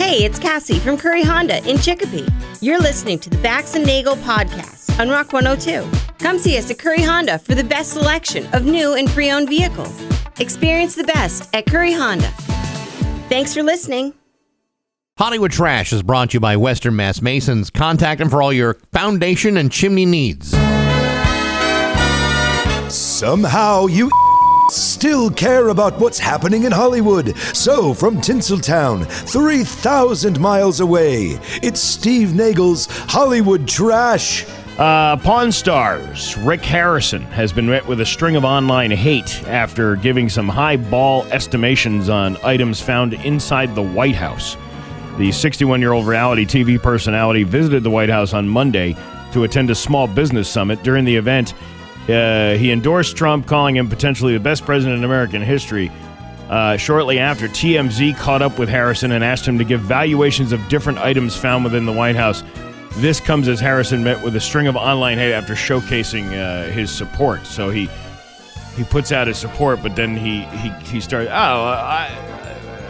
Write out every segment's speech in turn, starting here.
Hey, it's Cassie from Curry Honda in Chicopee. You're listening to the Bax and Nagle podcast on Rock 102. Come see us at Curry Honda for the best selection of new and pre-owned vehicles. Experience the best at Curry Honda. Thanks for listening. Hollywood Trash is brought to you by Western Mass Masons. Contact them for all your foundation and chimney needs. Somehow you still care about what's happening in Hollywood. So from Tinseltown, 3,000 miles away, it's Steve Nagle's Hollywood Trash. Pawn Stars Rick Harrison has been met with a string of online hate after giving some high ball estimations on items found inside the White House. The 61-year-old reality TV personality visited the White House on Monday to attend a small business summit. During the event, he endorsed Trump, calling him potentially the best president in American history. Shortly after, TMZ caught up with Harrison and asked him to give valuations of different items found within the White House. This comes as Harrison met with a string of online hate after showcasing his support. So he puts out his support, but then he started,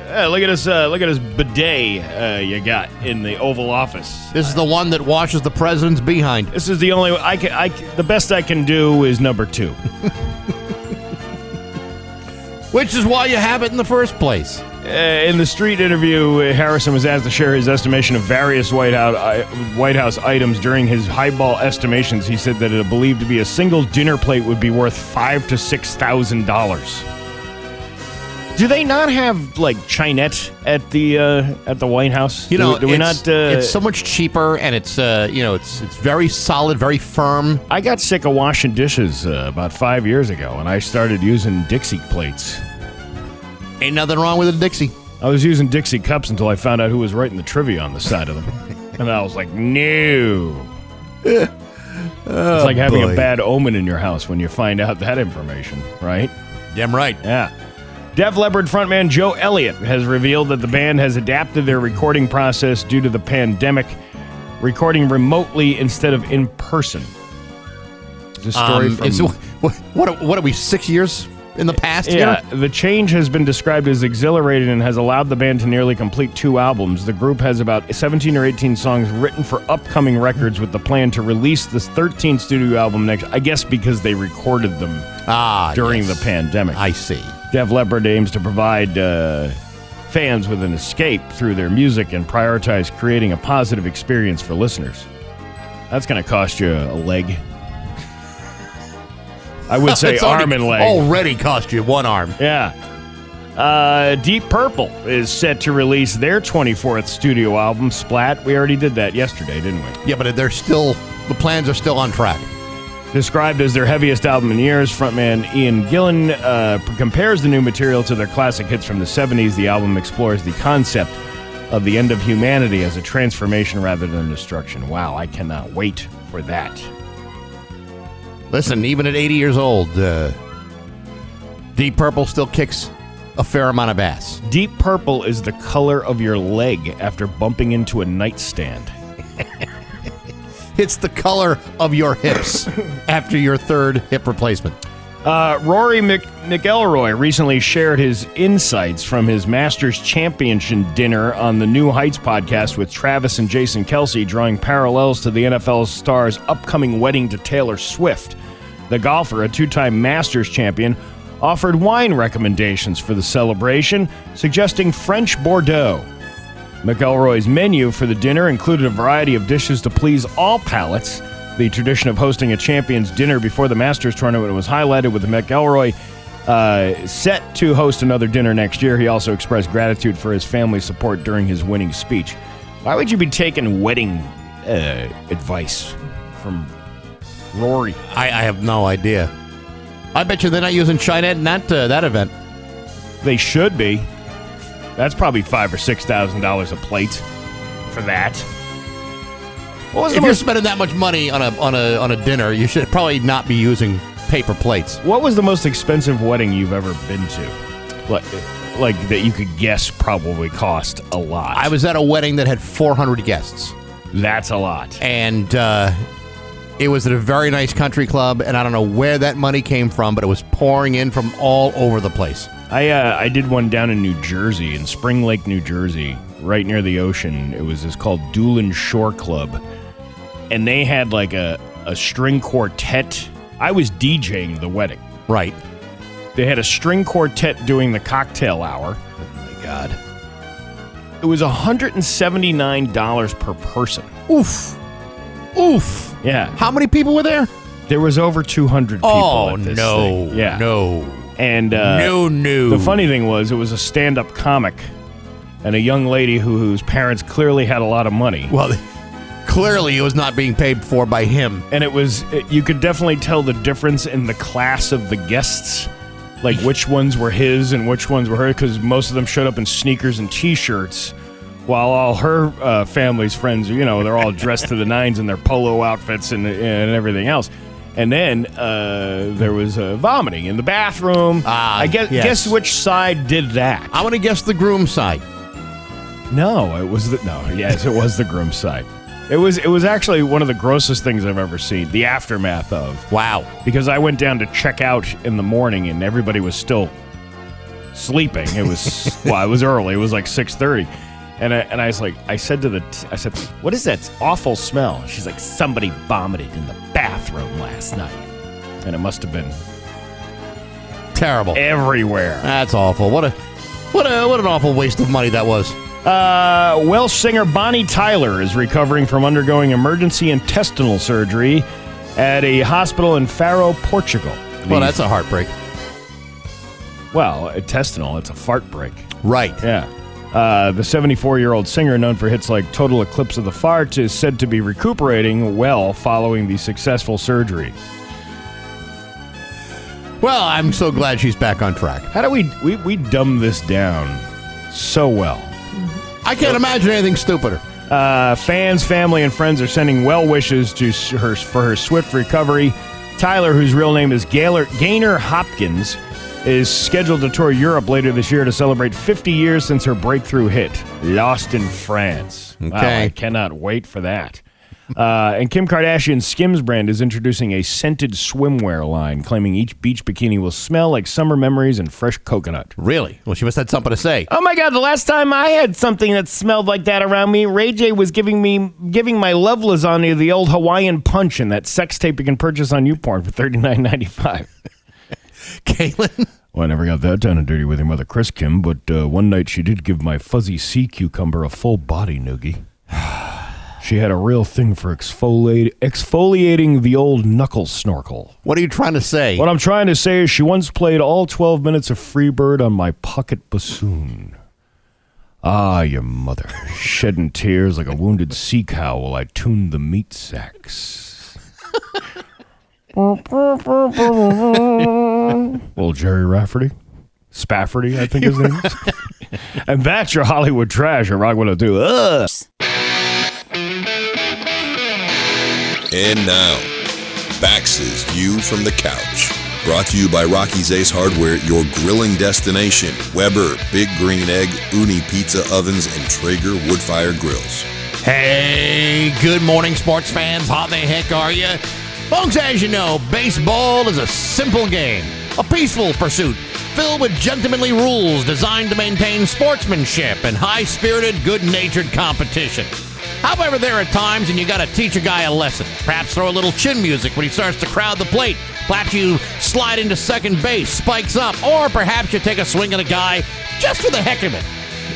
look at this bidet you got in the Oval Office. This is the one that washes the president's behind. This is the only the best I can do is number 2. Which is why you have it in the first place. In the street interview, Harrison was asked to share his estimation of various White House items. During his highball estimations, he said that it believed to be a single dinner plate would be worth $5,000 to $6,000. Do they not have like Chinette at the White House? You know, do we not? It's so much cheaper, and it's very solid, very firm. I got sick of washing dishes about 5 years ago, and I started using Dixie plates. Ain't nothing wrong with a Dixie. I was using Dixie cups until I found out who was writing the trivia on the side of them, and I was like, no. It's like having a bad omen in your house when you find out that information, right? Damn right. Yeah. Def Leppard frontman Joe Elliott has revealed that the band has adapted their recording process due to the pandemic, recording remotely instead of in person. This story what are we, 6 years in the past? Yeah, the change has been described as exhilarating and has allowed the band to nearly complete 2 albums. The group has about 17 or 18 songs written for upcoming records, with the plan to release this 13th studio album next, I guess because they recorded them during the pandemic. I see. Def Leppard aims to provide fans with an escape through their music and prioritize creating a positive experience for listeners. That's going to cost you a leg. I would say arm and leg. Already cost you one arm. Yeah. Deep Purple is set to release their 24th studio album, Splat. We already did that yesterday, didn't we? Yeah, but the plans are still on track. Described as their heaviest album in years, frontman Ian Gillan compares the new material to their classic hits from the 70s. The album explores the concept of the end of humanity as a transformation rather than destruction. Wow, I cannot wait for that. Listen, even at 80 years old, Deep Purple still kicks a fair amount of ass. Deep Purple is the color of your leg after bumping into a nightstand. It's the color of your hips after your third hip replacement. Rory McIlroy recently shared his insights from his Masters Championship dinner on the New Heights podcast with Travis and Jason Kelce, drawing parallels to the NFL star's upcoming wedding to Taylor Swift. The golfer, a 2-time Masters champion, offered wine recommendations for the celebration, suggesting French Bordeaux. McElroy's menu for the dinner included a variety of dishes to please all palates. The tradition of hosting a champions dinner before the Masters tournament was highlighted, with McElroy set to host another dinner next year. He also expressed gratitude for his family's support during his winning speech. Why would you be taking wedding advice from Rory? I have no idea. I bet you they're not using Chinette in that event. They should be. That's probably $5,000 or $6,000 a plate for that. If you're spending that much money on a dinner, you should probably not be using paper plates. What was the most expensive wedding you've ever been to? Like that you could guess probably cost a lot. I was at a wedding that had 400 guests. That's a lot. And it was at a very nice country club, and I don't know where that money came from, but it was pouring in from all over the place. I did one down in New Jersey, in Spring Lake, New Jersey, right near the ocean. It was called Doolin Shore Club. And they had like a string quartet. I was DJing the wedding. Right. They had a string quartet doing the cocktail hour. Oh, my God. It was $179 per person. Oof. Oof. Yeah. How many people were there? There was over 200 people at this thing. Yeah. No. And no. The funny thing was, it was a stand-up comic and a young lady whose parents clearly had a lot of money. Well, clearly it was not being paid for by him. And you could definitely tell the difference in the class of the guests, like which ones were his and which ones were her, because most of them showed up in sneakers and T-shirts, while all her family's friends, they're all dressed to the nines in their polo outfits and everything else. And then there was vomiting in the bathroom. Guess which side did that? I want to guess the groom's side. No, it was the groom's side. It was actually one of the grossest things I've ever seen. The aftermath of. Wow. Because I went down to check out in the morning and everybody was still sleeping. It was it was early. It was like 6:30. And I said, what is that awful smell? She's like, somebody vomited in the bathroom last night. And it must have been terrible everywhere. That's awful. What an awful waste of money that was. Welsh singer Bonnie Tyler is recovering from undergoing emergency intestinal surgery at a hospital in Faro, Portugal. Well, that's a heartbreak. Well, intestinal, it's a fart break. Right. Yeah. The 74-year-old singer, known for hits like Total Eclipse of the Fart, is said to be recuperating well following the successful surgery. Well, I'm so glad she's back on track. How do we dumb this down so well? I can't imagine anything stupider. Fans, family, and friends are sending well wishes to her for her swift recovery. Tyler, whose real name is Gaynor Hopkins, is scheduled to tour Europe later this year to celebrate 50 years since her breakthrough hit, Lost in France. Okay. Wow, I cannot wait for that. And Kim Kardashian's Skims brand is introducing a scented swimwear line, claiming each beach bikini will smell like summer memories and fresh coconut. Really? Well, she must have had something to say. Oh my God, the last time I had something that smelled like that around me, Ray J was giving my love lasagna the old Hawaiian punch in that sex tape you can purchase on YouPorn for $39.95. Caitlin? Well, I never got that down and dirty with your mother, Chris Kim, but one night she did give my fuzzy sea cucumber a full body noogie. She had a real thing for exfoliating the old knuckle snorkel. What are you trying to say? What I'm trying to say is she once played all 12 minutes of Freebird on my pocket bassoon. Ah, your mother, shedding tears like a wounded sea cow while I tuned the meat sacks. Little Jerry Rafferty. Spafferty, I think his name is. And that's your Hollywood trash. Rock 102. Ugh. And now, Bax's View from the Couch. Brought to you by Rocky's Ace Hardware, your grilling destination. Weber, Big Green Egg, Uni Pizza Ovens, and Traeger Woodfire Grills. Hey, good morning, sports fans. How the heck are you? Folks, as you know, baseball is a simple game, a peaceful pursuit filled with gentlemanly rules designed to maintain sportsmanship and high-spirited, good-natured competition. However, there are times when you got to teach a guy a lesson. Perhaps throw a little chin music when he starts to crowd the plate. Perhaps you slide into second base, spikes up, or perhaps you take a swing at a guy just for the heck of it.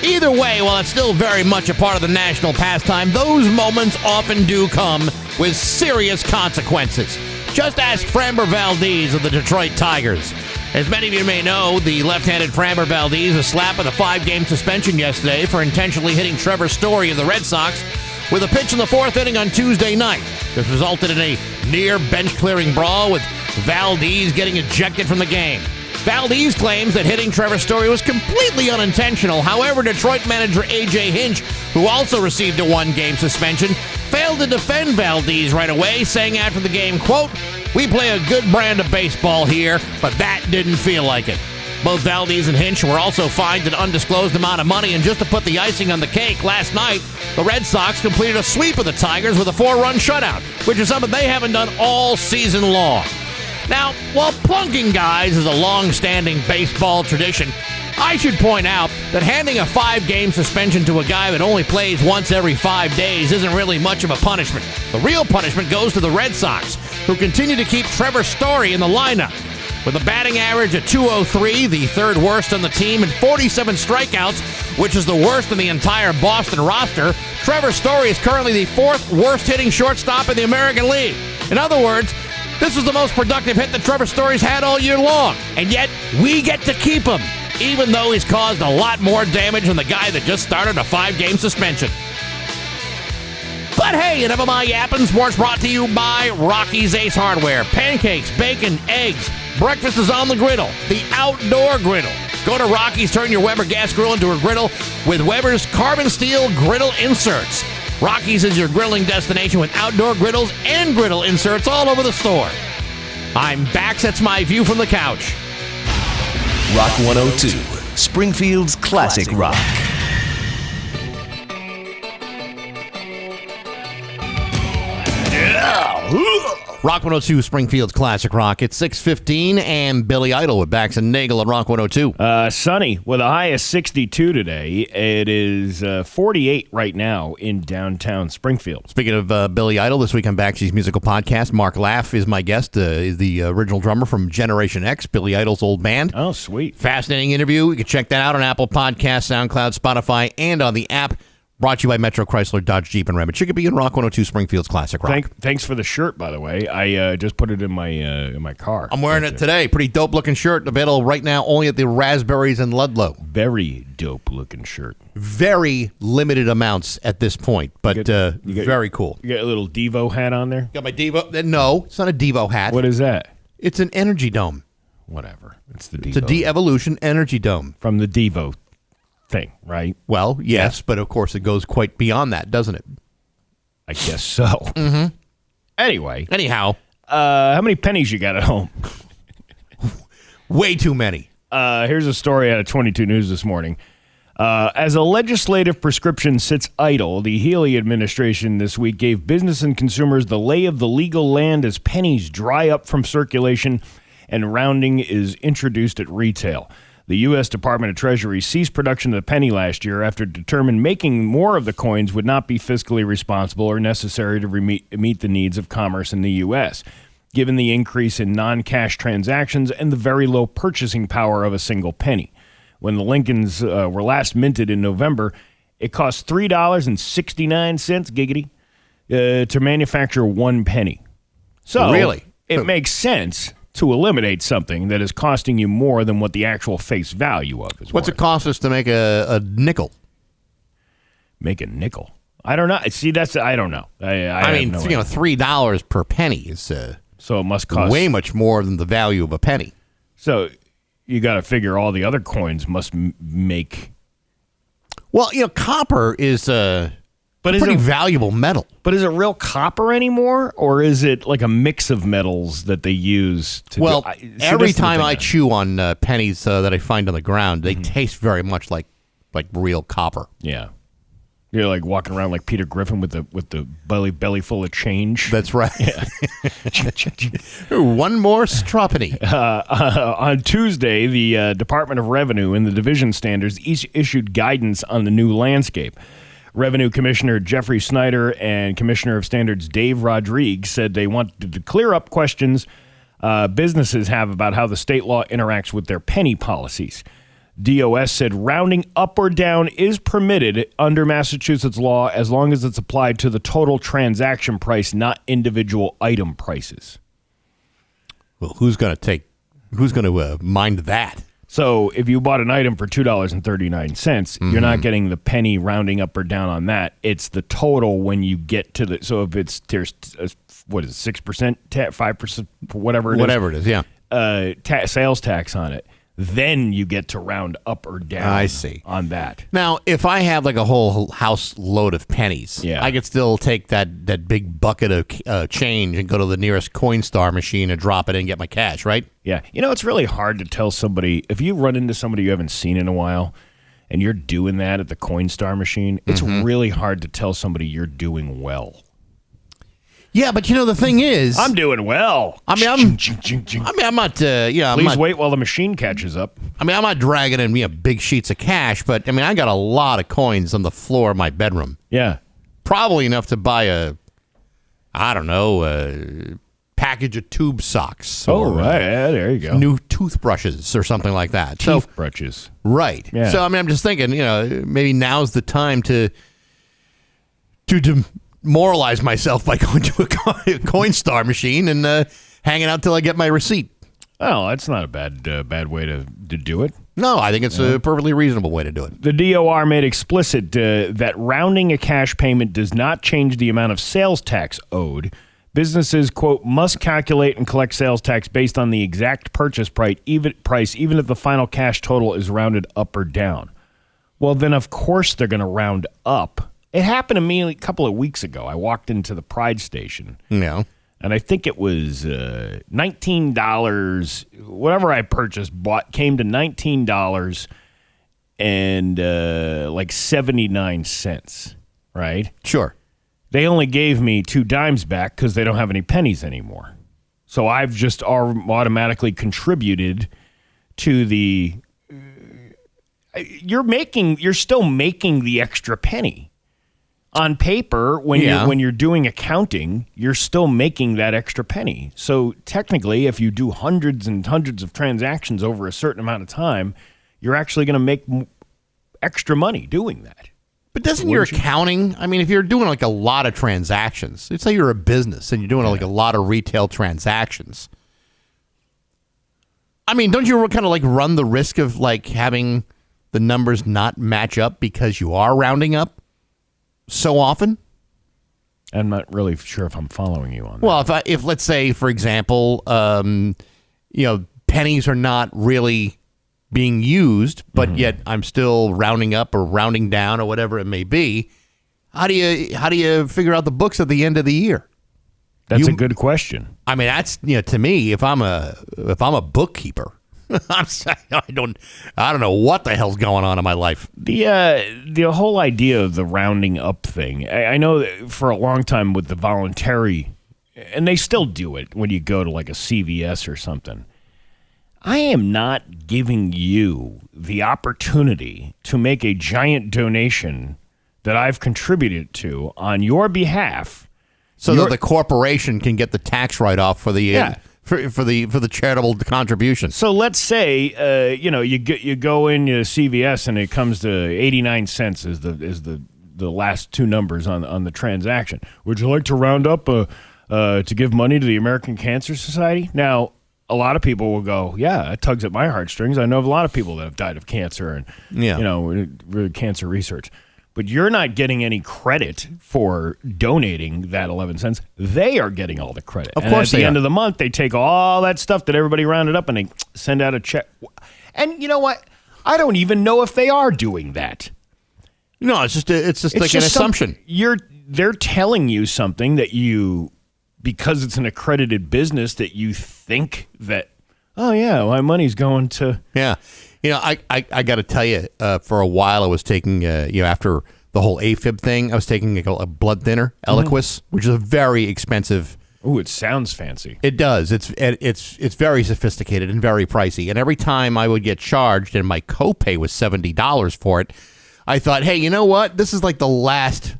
Either way, while it's still very much a part of the national pastime, those moments often do come with serious consequences. Just ask Framber Valdez of the Detroit Tigers. As many of you may know, the left-handed Framber Valdez was slapped with a 5-game suspension yesterday for intentionally hitting Trevor Story of the Red Sox with a pitch in the 4th inning on Tuesday night. This resulted in a near bench-clearing brawl with Valdez getting ejected from the game. Valdez claims that hitting Trevor Story was completely unintentional. However, Detroit manager A.J. Hinch, who also received a 1-game suspension, failed to defend Valdez right away, saying after the game, quote, "We play a good brand of baseball here, but that didn't feel like it." Both Valdez and Hinch were also fined an undisclosed amount of money, and just to put the icing on the cake, last night, the Red Sox completed a sweep of the Tigers with a 4-run shutout, which is something they haven't done all season long. Now, while plunking guys is a long-standing baseball tradition, I should point out that handing a 5-game suspension to a guy that only plays once every 5 days isn't really much of a punishment. The real punishment goes to the Red Sox, who continue to keep Trevor Story in the lineup. With a batting average of .203, the third worst on the team, and 47 strikeouts, which is the worst in the entire Boston roster, Trevor Story is currently the 4th worst hitting shortstop in the American League. In other words, this was the most productive hit that Trevor Story's had all year long, and yet we get to keep him, even though he's caused a lot more damage than the guy that just started a 5-game suspension. But hey, enough of my yapping. Sports brought to you by Rocky's Ace Hardware. Pancakes, bacon, eggs. Breakfast is on the griddle, the outdoor griddle. Go to Rocky's, turn your Weber gas grill into a griddle with Weber's carbon steel griddle inserts. Rocky's is your grilling destination with outdoor griddles and griddle inserts all over the store. I'm Bax. That's my view from the couch. Rock 102, Springfield's classic rock. Rock 102, Springfield's classic rock. It's 6:15, and Billy Idol with Bax and Nagle at Rock 102. Sunny with a high of 62 today. It is 48 right now in downtown Springfield. Speaking of Billy Idol, this week on Baxy's musical podcast, Mark Laff is my guest, is the original drummer from Generation X, Billy Idol's old band. Oh, sweet. Fascinating interview. You can check that out on Apple Podcasts, SoundCloud, Spotify, and on the app. Brought to you by Metro Chrysler, Dodge, Jeep, and Ram. Chicopee and Rock 102, Springfield's classic rock. Thanks for the shirt, by the way. I just put it in my car. I'm wearing it today. Pretty dope-looking shirt. Available right now only at the Raspberries in Ludlow. Very dope-looking shirt. Very limited amounts at this point, but very cool. You got a little Devo hat on there? Got my Devo. No, it's not a Devo hat. What is that? It's an energy dome. Whatever. It's the Devo. It's a de-evolution energy dome. From the Devo thing, right? Well, yes, but of course it goes quite beyond that, doesn't it? I guess so. Mm-hmm. Anyway. Anyhow. How many pennies you got at home? Way too many. Here's a story out of 22 News this morning. As a legislative prescription sits idle, the Healy administration this week gave business and consumers the lay of the legal land as pennies dry up from circulation and rounding is introduced at retail. The U.S. Department of Treasury ceased production of the penny last year after it determined making more of the coins would not be fiscally responsible or necessary to meet the needs of commerce in the U.S., given the increase in non-cash transactions and the very low purchasing power of a single penny. When the Lincolns were last minted in November, it cost $3.69, giggity, to manufacture 1 penny. So really? It makes sense to eliminate something that is costing you more than what the actual face value of is. What's it cost us to make a nickel? Make a nickel? I don't know. See, I don't know. I mean, $3 per penny is so it must cost way much more than the value of a penny. So you got to figure all the other coins must make. Well, copper is But pretty valuable metal. But is it real copper anymore, or is it like a mix of metals that they use to Well, every time I chew on pennies that I find on the ground, they taste very much like real copper. Yeah. You're like walking around like Peter Griffin with the belly full of change. That's right. Yeah. One more stropony. On Tuesday, the Department of Revenue and the Division Standards each issued guidance on the new landscape. Revenue Commissioner Jeffrey Snyder and Commissioner of Standards Dave Rodriguez said they wanted to clear up questions businesses have about how the state law interacts with their penny policies. DOS said rounding up or down is permitted under Massachusetts law as long as it's applied to the total transaction price, not individual item prices. Well, who's going to mind that? So if you bought an item for $2.39, you're not getting the penny rounding up or down on that. It's the total when you get to the. So if there's 6%, 5%, whatever it is, yeah, sales tax on it. Then you get to round up or down. I see. On that. Now, if I have like a whole house load of pennies, I could still take that big bucket of change and go to the nearest Coinstar machine and drop it in and get my cash, right? Yeah. It's really hard to tell somebody, if you run into somebody you haven't seen in a while and you're doing that at the Coinstar machine, it's really hard to tell somebody you're doing well. Yeah, but the thing is, I'm doing well. I'm not. Please wait while the machine catches up. I'm not dragging in big sheets of cash, but I got a lot of coins on the floor of my bedroom. Yeah, probably enough to buy a package of tube socks. Right. Yeah, there you go. New toothbrushes or something like that. Toothbrushes. Right. Yeah. So I'm just thinking, maybe now's the time to demoralize myself by going to a Coinstar machine and hanging out till I get my receipt. Oh, that's not a bad way to do it. No, I think it's a perfectly reasonable way to do it. The DOR made explicit that rounding a cash payment does not change the amount of sales tax owed. Businesses, quote, must calculate and collect sales tax based on the exact purchase price, even if the final cash total is rounded up or down. Well, then, of course, they're going to round up. It happened to me a couple of weeks ago. I walked into the Pride station. Yeah. And I think it was $19. Whatever I came to $19 and like 79 cents, right? Sure. They only gave me 2 dimes back because they don't have any pennies anymore. So I've just automatically contributed to the. You're still making the extra penny. On paper, when you're doing accounting, you're still making that extra penny. So technically, if you do hundreds and hundreds of transactions over a certain amount of time, you're actually going to make extra money doing that. But doesn't your accounting, if you're doing like a lot of transactions, let's say you're a business and you're doing like a lot of retail transactions. Don't you kind of like run the risk of like having the numbers not match up because you are rounding up so often? I'm not really sure if I'm following you on that. Well, if let's say, for example, pennies are not really being used, but yet I'm still rounding up or rounding down or whatever it may be. How do you figure out the books at the end of the year? That's a good question. That's to me, if I'm a bookkeeper, I don't know what the hell's going on in my life. The whole idea of the rounding up thing, I know that for a long time with the voluntary, and they still do it when you go to like a CVS or something. I am not giving you the opportunity to make a giant donation that I've contributed to on your behalf, so that the corporation can get the tax write-off for the for the charitable contribution. So let's say you go in CVS and it comes to 89 cents is the last 2 numbers on the transaction. Would you like to round up to give money to the American Cancer Society? Now, a lot of people will go, yeah, it tugs at my heartstrings. I know of a lot of people that have died of cancer and cancer research. But you're not getting any credit for donating that 11 cents. They are getting all the credit. Of course, at the end of the month, they take all that stuff that everybody rounded up and they send out a check. And you know what? I don't even know if they are doing that. No, it's just like an assumption. They're telling you something that because it's an accredited business, that you think that, oh yeah, my money's going to. Yeah. I got to tell you, for a while I was taking, after the whole AFib thing, I was taking a blood thinner, Eliquis, which is a very expensive. Ooh, it sounds fancy. It does. It's very sophisticated and very pricey. And every time I would get charged, and my copay was $70 for it, I thought, hey, you know what? This is like the last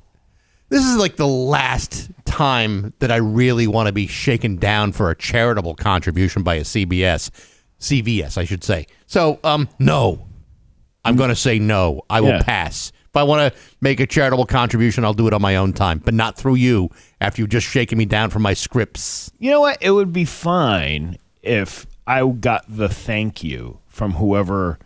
time that I really want to be shaken down for a charitable contribution by a CVS, I should say. So, no. I'm going to say no. I will pass. If I want to make a charitable contribution, I'll do it on my own time, but not through you after you've just shaken me down for my scripts. You know what? It would be fine if I got the thank you from whoever.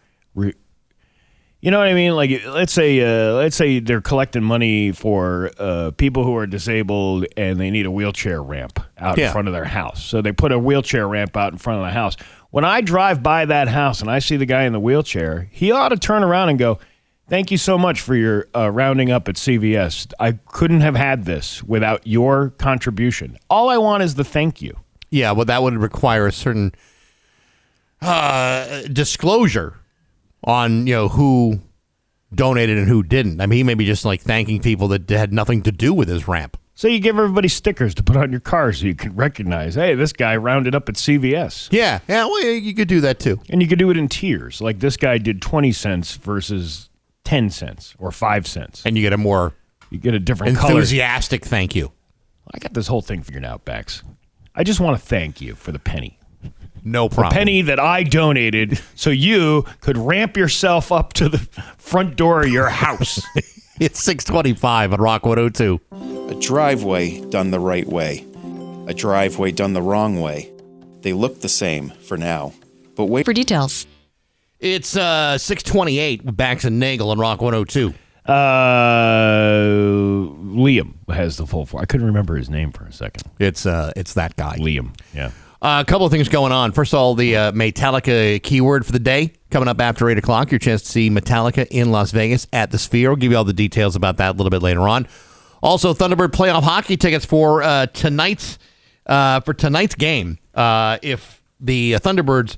You know what I mean? Like, let's say they're collecting money for people who are disabled and they need a wheelchair ramp out in front of their house. So they put a wheelchair ramp out in front of the house. When I drive by that house and I see the guy in the wheelchair, he ought to turn around and go, thank you so much for your rounding up at CVS. I couldn't have had this without your contribution. All I want is the thank you. Yeah, well, that would require a certain disclosure on who donated and who didn't. I mean, he may be just like thanking people that had nothing to do with his ramp. So you give everybody stickers to put on your car so you can recognize, hey, this guy rounded up at CVS. Yeah, well, you could do that too. And you could do it in tiers. Like this guy did 20 cents versus 10 cents or 5 cents. And you get a different color. enthusiastic thank you. I got this whole thing figured out, Bax. I just want to thank you for the penny. No problem. The penny that I donated so you could ramp yourself up to the front door of your house. It's 625 on Rock 102. A driveway done the right way. A driveway done the wrong way. They look the same for now. But wait for details. It's 628 with Bax and Nagle on Rock 102. Liam has the full form. I couldn't remember his name for a second. It's that guy. Liam, yeah. A couple of things going on. First of all, the Metallica keyword for the day coming up after 8 o'clock. Your chance to see Metallica in Las Vegas at the Sphere. We'll give you all the details about that a little bit later on. Also, Thunderbird playoff hockey tickets for tonight's game. If the Thunderbirds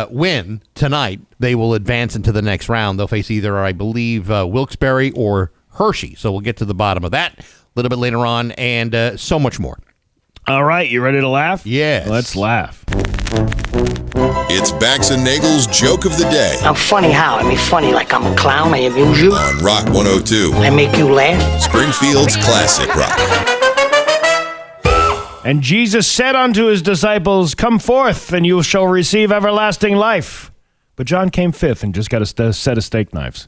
win tonight, they will advance into the next round. They'll face either, I believe, Wilkes-Barre or Hershey. So we'll get to the bottom of that a little bit later on, and so much more. All right, you ready to laugh? Yes. Let's laugh. It's Bax and Nagle's Joke of the Day I'm funny how? I mean funny like I'm a clown, I amuse you, on Rock 102, I make you laugh. Springfield's classic rock. And Jesus said unto his disciples, come forth, and you shall receive everlasting life. But John came fifth and just got a set of steak knives.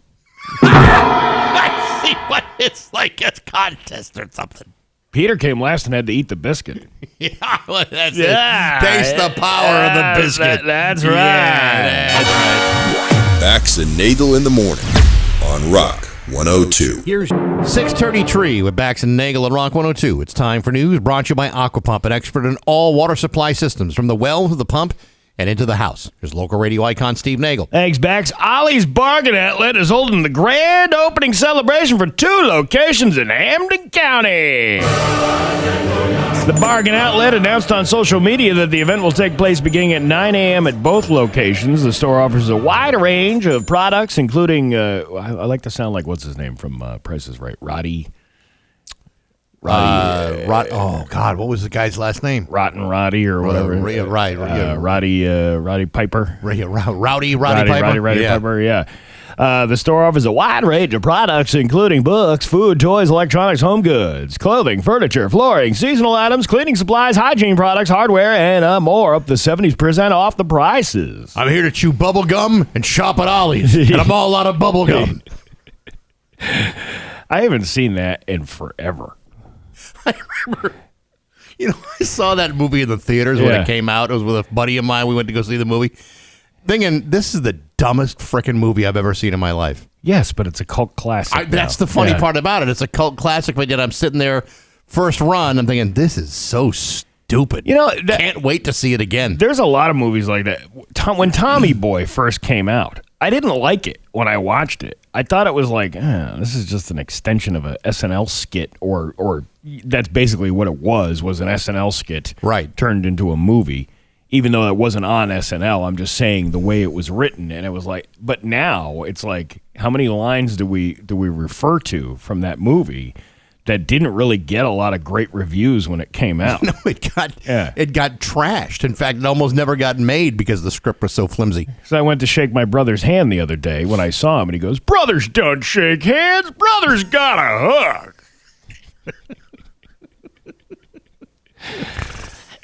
I see what it's like a contest or something. Peter came last and had to eat the biscuit. Yeah, well, that's it. Taste the power of the biscuit. That's right. Yeah, that's right. Bax and Nagle in the morning on Rock 102. Here's 633 with Bax and Nagle on Rock 102. It's time for news brought to you by Aquapump, an expert in all water supply systems, from the well to the pump and into the house. Here's local radio icon Steve Nagle. Thanks, Bax. Ollie's Bargain Outlet is holding the grand opening celebration for 2 locations in Hampden County. The Bargain Outlet announced on social media that the event will take place beginning at 9 a.m. at both locations. The store offers a wide range of products, including, I like to sound like, what's his name from Price is Right? Roddy. Oh, God, what was the guy's last name? Rotten Roddy or whatever. Roddy Piper. Rowdy Piper. Roddy Piper, yeah. The store offers a wide range of products, including books, food, toys, electronics, home goods, clothing, furniture, flooring, seasonal items, cleaning supplies, hygiene products, hardware, and more, up to 70% off the prices. I'm here to chew bubble gum and shop at Ollie's, and I'm all out of bubble gum. I haven't seen that in forever. I remember, I saw that movie in the theaters when it came out. It was with a buddy of mine. We went to go see the movie, thinking, this is the dumbest frickin' movie I've ever seen in my life. Yes, but it's a cult classic. That's the funny part about it. It's a cult classic, but yet I'm sitting there, first run, I'm thinking, this is so stupid. Can't wait to see it again. There's a lot of movies like that. When Tommy Boy first came out, I didn't like it when I watched it. I thought it was like, this is just an extension of a SNL skit, or that's basically what it was an SNL skit turned into a movie. Even though it wasn't on SNL, I'm just saying the way it was written, and it was like. But now it's like, how many lines do we refer to from that movie that didn't really get a lot of great reviews when it came out? No, it got trashed. In fact, it almost never got made because the script was so flimsy. So I went to shake my brother's hand the other day when I saw him, and he goes, "Brothers don't shake hands. Brothers got a hug."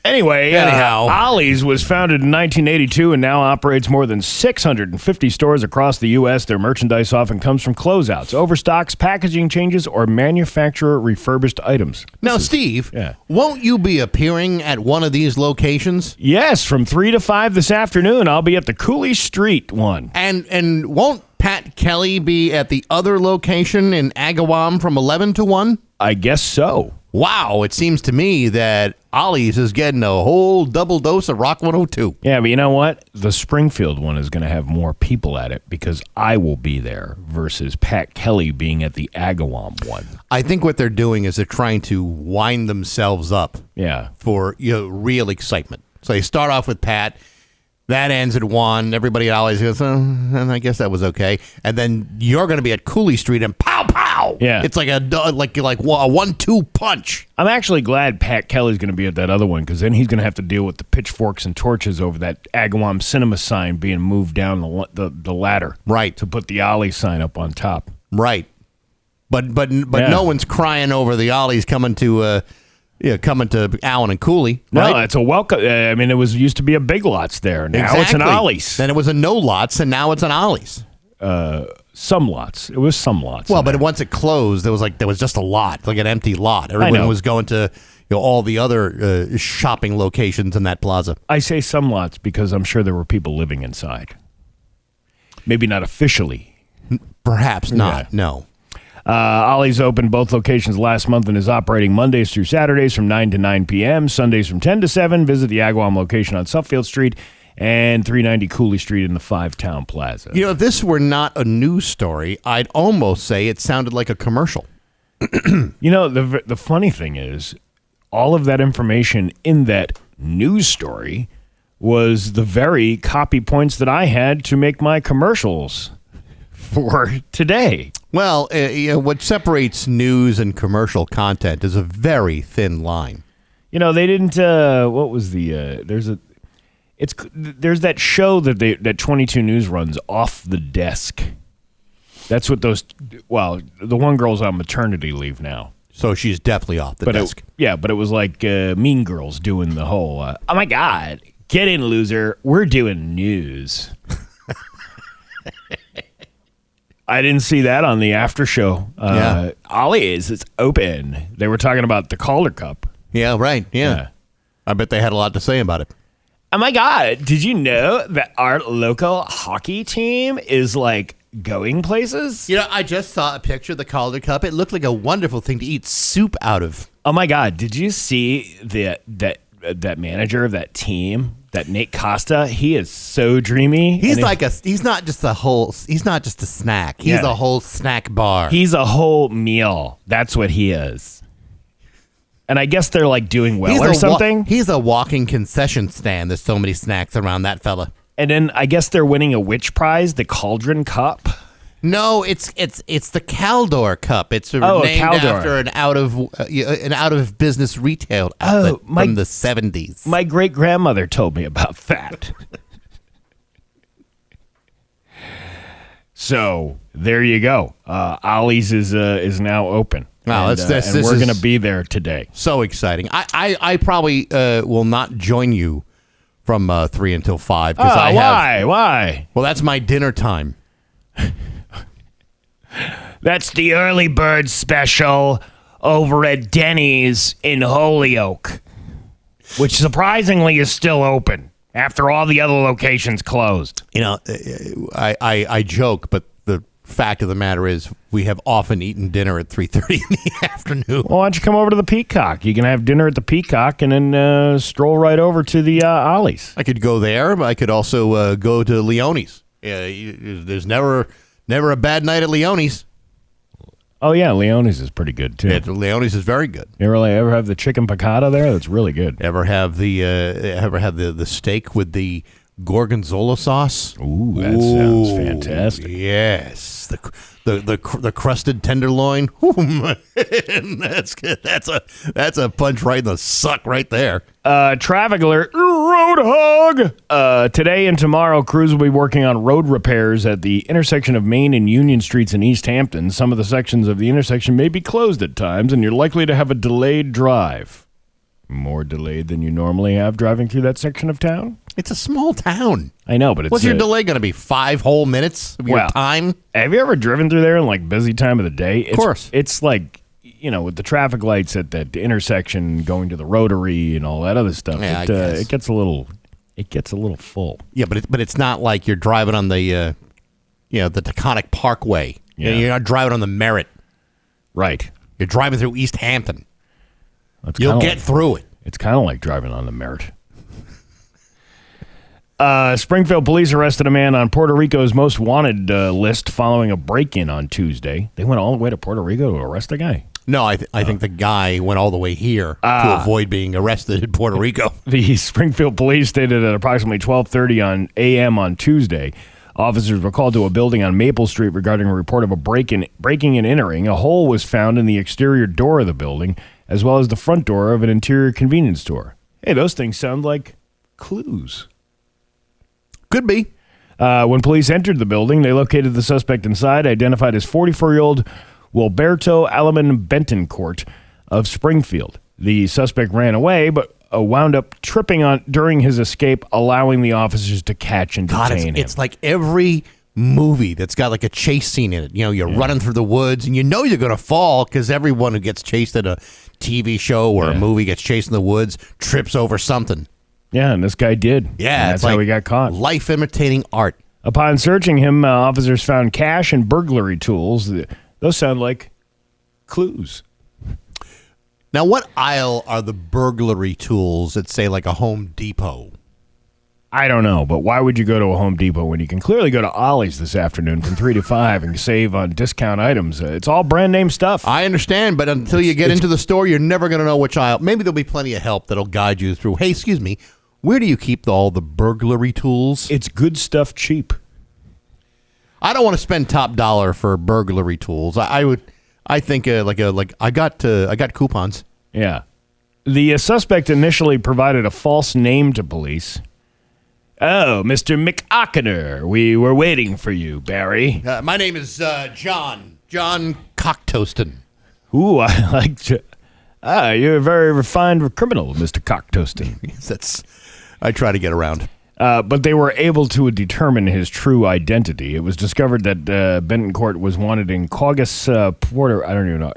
Anyway, Ollie's was founded in 1982 and now operates more than 650 stores across the U.S. Their merchandise often comes from closeouts, overstocks, packaging changes, or manufacturer refurbished items. Now, Steve, won't you be appearing at one of these locations? Yes, from 3 to 5 this afternoon. I'll be at the Cooley Street one. And won't Pat Kelly be at the other location in Agawam from 11 to 1? I guess so. Wow, it seems to me that Ollie's is getting a whole double dose of Rock 102. Yeah, but you know what? The Springfield one is going to have more people at it because I will be there versus Pat Kelly being at the Agawam one. I think what they're doing is they're trying to wind themselves up for real excitement. So you start off with Pat, That ends at 1. Everybody always goes, and I guess that was okay. And then you're going to be at Cooley Street and pow, pow. Yeah. It's like a 1-2 punch. I'm actually glad Pat Kelly's going to be at that other one, because then he's going to have to deal with the pitchforks and torches over that Agawam Cinema sign being moved down the ladder. Right. To put the Ollie sign up on top. Right. But no one's crying over the Ollies coming to Allen and Cooley. Right? No, it's a welcome. I mean, it used to be a Big Lots there. Now it's an Ollie's. Then it was a No Lots, and now it's an Ollie's. Some lots. It was some lots. Well, but once it closed, there was just a lot, like an empty lot. Everyone was going to all the other shopping locations in that plaza. I say some lots because I'm sure there were people living inside. Maybe not officially. Perhaps not. No. Ollie's opened both locations last month and is operating Mondays through Saturdays from 9 to 9 p.m., Sundays from 10 to 7. Visit the Agawam location on Suffield Street and 390 Cooley Street in the Five-Town Plaza. If this were not a news story, I'd almost say it sounded like a commercial. The funny thing is, all of that information in that news story was the very copy points that I had to make my commercials for today. Well, what separates news and commercial content is a very thin line. They didn't. What was the? There's that show that 22 News runs, Off the Desk. That's what those. Well, the one girl's on maternity leave now, so she's definitely off the desk. But it was like Mean Girls doing the whole. Oh my God, get in, loser! We're doing news. I didn't see that on the after show. Ollie's is open. They were talking about the Calder Cup. Yeah, right. Yeah. I bet they had a lot to say about it. Oh my God, did you know that our local hockey team is like going places? I just saw a picture of the Calder Cup. It looked like a wonderful thing to eat soup out of. Oh my God, did you see that manager of that team? That Nate Costa, he is so dreamy. He's not just a snack. He's a whole snack bar. He's a whole meal. That's what he is. And I guess they're like doing well or something. He's a walking concession stand. There's so many snacks around that fella. And then I guess they're winning a which prize, the Cauldron Cup. No, it's the Caldor Cup. It's named after an out of business retail outlet from the 70s. My great grandmother told me about that. So there you go. Ollie's is now open. Wow, and we're going to be there today. So exciting! I probably will not join you from 3 until 5 because Why? Well, that's my dinner time. That's the early bird special over at Denny's in Holyoke, which surprisingly is still open after all the other locations closed. I joke, but the fact of the matter is we have often eaten dinner at 3:30 in the afternoon. Well, why don't you come over to the Peacock? You can have dinner at the Peacock and then stroll right over to the Ollie's. I could go there, but I could also go to Leone's. There's never a bad night at Leone's. Oh, yeah, Leone's is pretty good, too. Leone's is very good. You ever have the chicken piccata there? That's really good. Ever have the steak with the gorgonzola sauce? Ooh, that sounds fantastic. Yes. The crusted tenderloin. Oh, man. That's good. That's a punch right in the suck right there. Traffic alert, road hog. Today and tomorrow, crews will be working on road repairs at the intersection of Main and Union Streets in East Hampton. Some of the sections of the intersection may be closed at times, and you're likely to have a delayed drive. More delayed than you normally have driving through that section of town? It's a small town. I know, but it's... What's your delay going to be? 5 whole minutes of your time? Have you ever driven through there in, like, busy time of the day? Of course. It's like... with the traffic lights at that intersection, going to the Rotary and all that other stuff, it gets a little full. Yeah, but it's not like you're driving on the Taconic Parkway. Yeah. You're not driving on the Merritt. Right. You're driving through East Hampton. You'll get through it. It's kind of like driving on the Merritt. Springfield police arrested a man on Puerto Rico's most wanted list following a break-in on Tuesday. They went all the way to Puerto Rico to arrest a guy. No, I think the guy went all the way here to avoid being arrested in Puerto Rico. The Springfield police stated at approximately 12:30 a.m. on Tuesday, officers were called to a building on Maple Street regarding a report of a breaking and entering. A hole was found in the exterior door of the building, as well as the front door of an interior convenience store. Hey, those things sound like clues. Could be. When police entered the building, they located the suspect inside, identified as 44-year-old Wilberto Alaman Bentoncourt of Springfield. The suspect ran away, but wound up tripping on during his escape, allowing the officers to catch and detain him. It's like every movie that's got like a chase scene in it. You know, you're running through the woods, and you know you're going to fall because everyone who gets chased at a TV show or a movie gets chased in the woods trips over something. Yeah, and this guy did. Yeah, and that's how he got caught. Life imitating art. Upon searching him, officers found cash and burglary tools. Those sound like clues. Now, what aisle are the burglary tools at, say, like a Home Depot? I don't know, but why would you go to a Home Depot when you can clearly go to Ollie's this afternoon from 3 to 5 and save on discount items? It's all brand name stuff. I understand, but until you get into the store, you're never going to know which aisle. Maybe there'll be plenty of help that'll guide you through. Hey, excuse me, where do you keep all the burglary tools? It's good stuff cheap. I don't want to spend top dollar for burglary tools. I think I got coupons. Yeah. The suspect initially provided a false name to police. Oh, Mr. McOckener, we were waiting for you, Barry. My name is John Cocktoaston. Ooh, I like to... you're a very refined criminal, Mr. Cocktoaston. Yes, I try to get around. But they were able to determine his true identity. It was discovered that Bentoncourt was wanted in Caugus, Puerto... I don't even know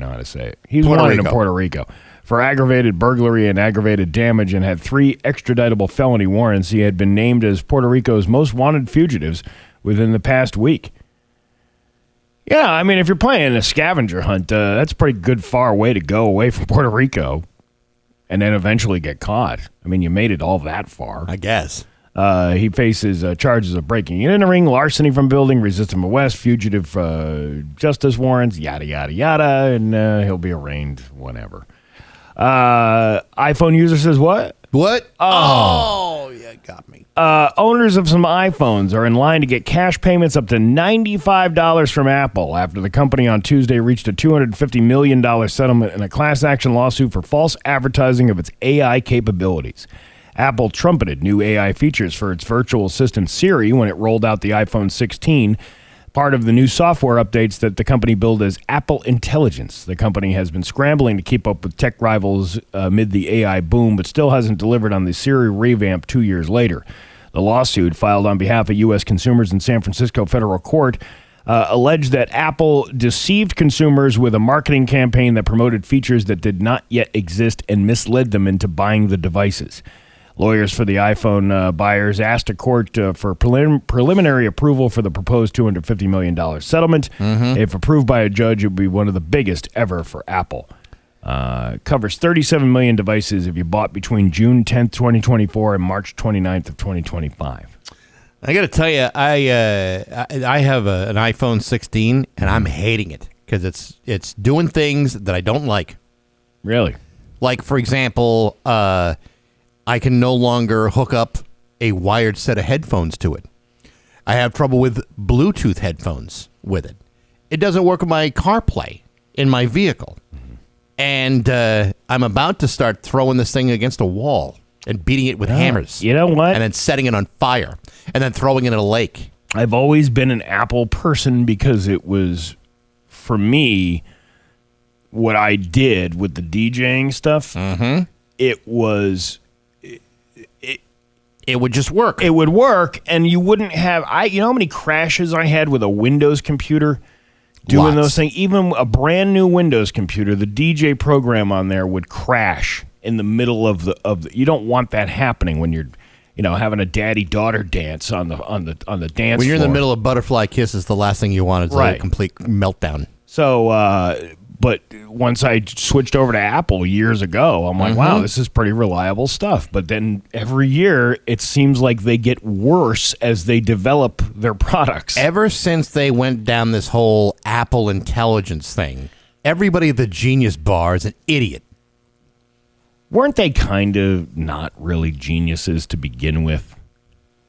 how to say it. He's wanted in Puerto Rico for aggravated burglary and aggravated damage and had 3 extraditable felony warrants. He had been named as Puerto Rico's most wanted fugitives within the past week. Yeah, I mean, if you're playing a scavenger hunt, that's a pretty good far way to go away from Puerto Rico and then eventually get caught. I mean, you made it all that far. I guess. He faces charges of breaking and entering, larceny from building, resisting arrest, fugitive justice warrants, yada, yada, yada, and he'll be arraigned whenever. iPhone user says what? What? Oh, yeah, got me. Owners of some iPhones are in line to get cash payments up to $95 from Apple after the company on Tuesday reached a $250 million settlement in a class action lawsuit for false advertising of its AI capabilities. Apple trumpeted new AI features for its virtual assistant Siri when it rolled out the iPhone 16, part of the new software updates that the company billed as Apple Intelligence. The company has been scrambling to keep up with tech rivals amid the AI boom, but still hasn't delivered on the Siri revamp 2 years later. The lawsuit, filed on behalf of U.S. consumers in San Francisco federal court, alleged that Apple deceived consumers with a marketing campaign that promoted features that did not yet exist and misled them into buying the devices. Lawyers for the iPhone buyers asked a court for preliminary approval for the proposed $250 million settlement. If approved by a judge, it would be one of the biggest ever for Apple. Covers 37 million devices if you bought between June 10th, 2024 and March 29th of 2025. I got to tell you, I have an iPhone 16, and I'm hating it because it's doing things that I don't like. Really? Like, for example, I can no longer hook up a wired set of headphones to it. I have trouble with Bluetooth headphones with it. It doesn't work with my CarPlay in my vehicle. And I'm about to start throwing this thing against a wall and beating it with hammers. You know what? And then setting it on fire and then throwing it in a lake. I've always been an Apple person because it was, for me, what I did with the DJing stuff. It was... It would just work. It would work, and you wouldn't have... You know how many crashes I had with a Windows computer doing those things? Even a brand new Windows computer, the DJ program on there would crash in the middle of the... You don't want that happening when you're, having a daddy-daughter dance on the dance floor. When you're in the middle of Butterfly Kisses, the last thing you want is a complete meltdown. So, But once I switched over to Apple years ago, I'm like, wow, this is pretty reliable stuff. But then every year, it seems like they get worse as they develop their products. Ever since they went down this whole Apple intelligence thing, everybody at the Genius Bar is an idiot. Weren't they kind of not really geniuses to begin with?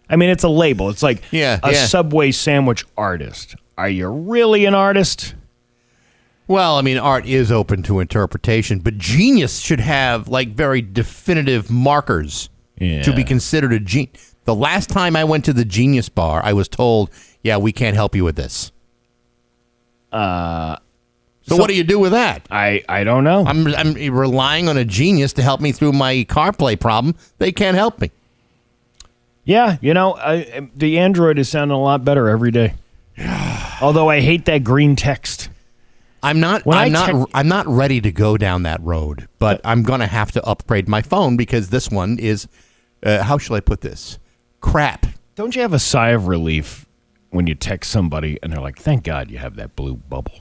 I mean, it's a label. It's like a Subway sandwich artist. Are you really an artist? Well, I mean, art is open to interpretation, but genius should have, like, very definitive markers to be considered a genius. The last time I went to the Genius Bar, I was told, yeah, we can't help you with this. So what do you do with that? I don't know. I'm relying on a genius to help me through my CarPlay problem. They can't help me. Yeah, the Android is sounding a lot better every day. Although I hate that green text. I'm not ready to go down that road, but I'm going to have to upgrade my phone because this one is, how shall I put this? Crap. Don't you have a sigh of relief when you text somebody and they're like, thank God you have that blue bubble?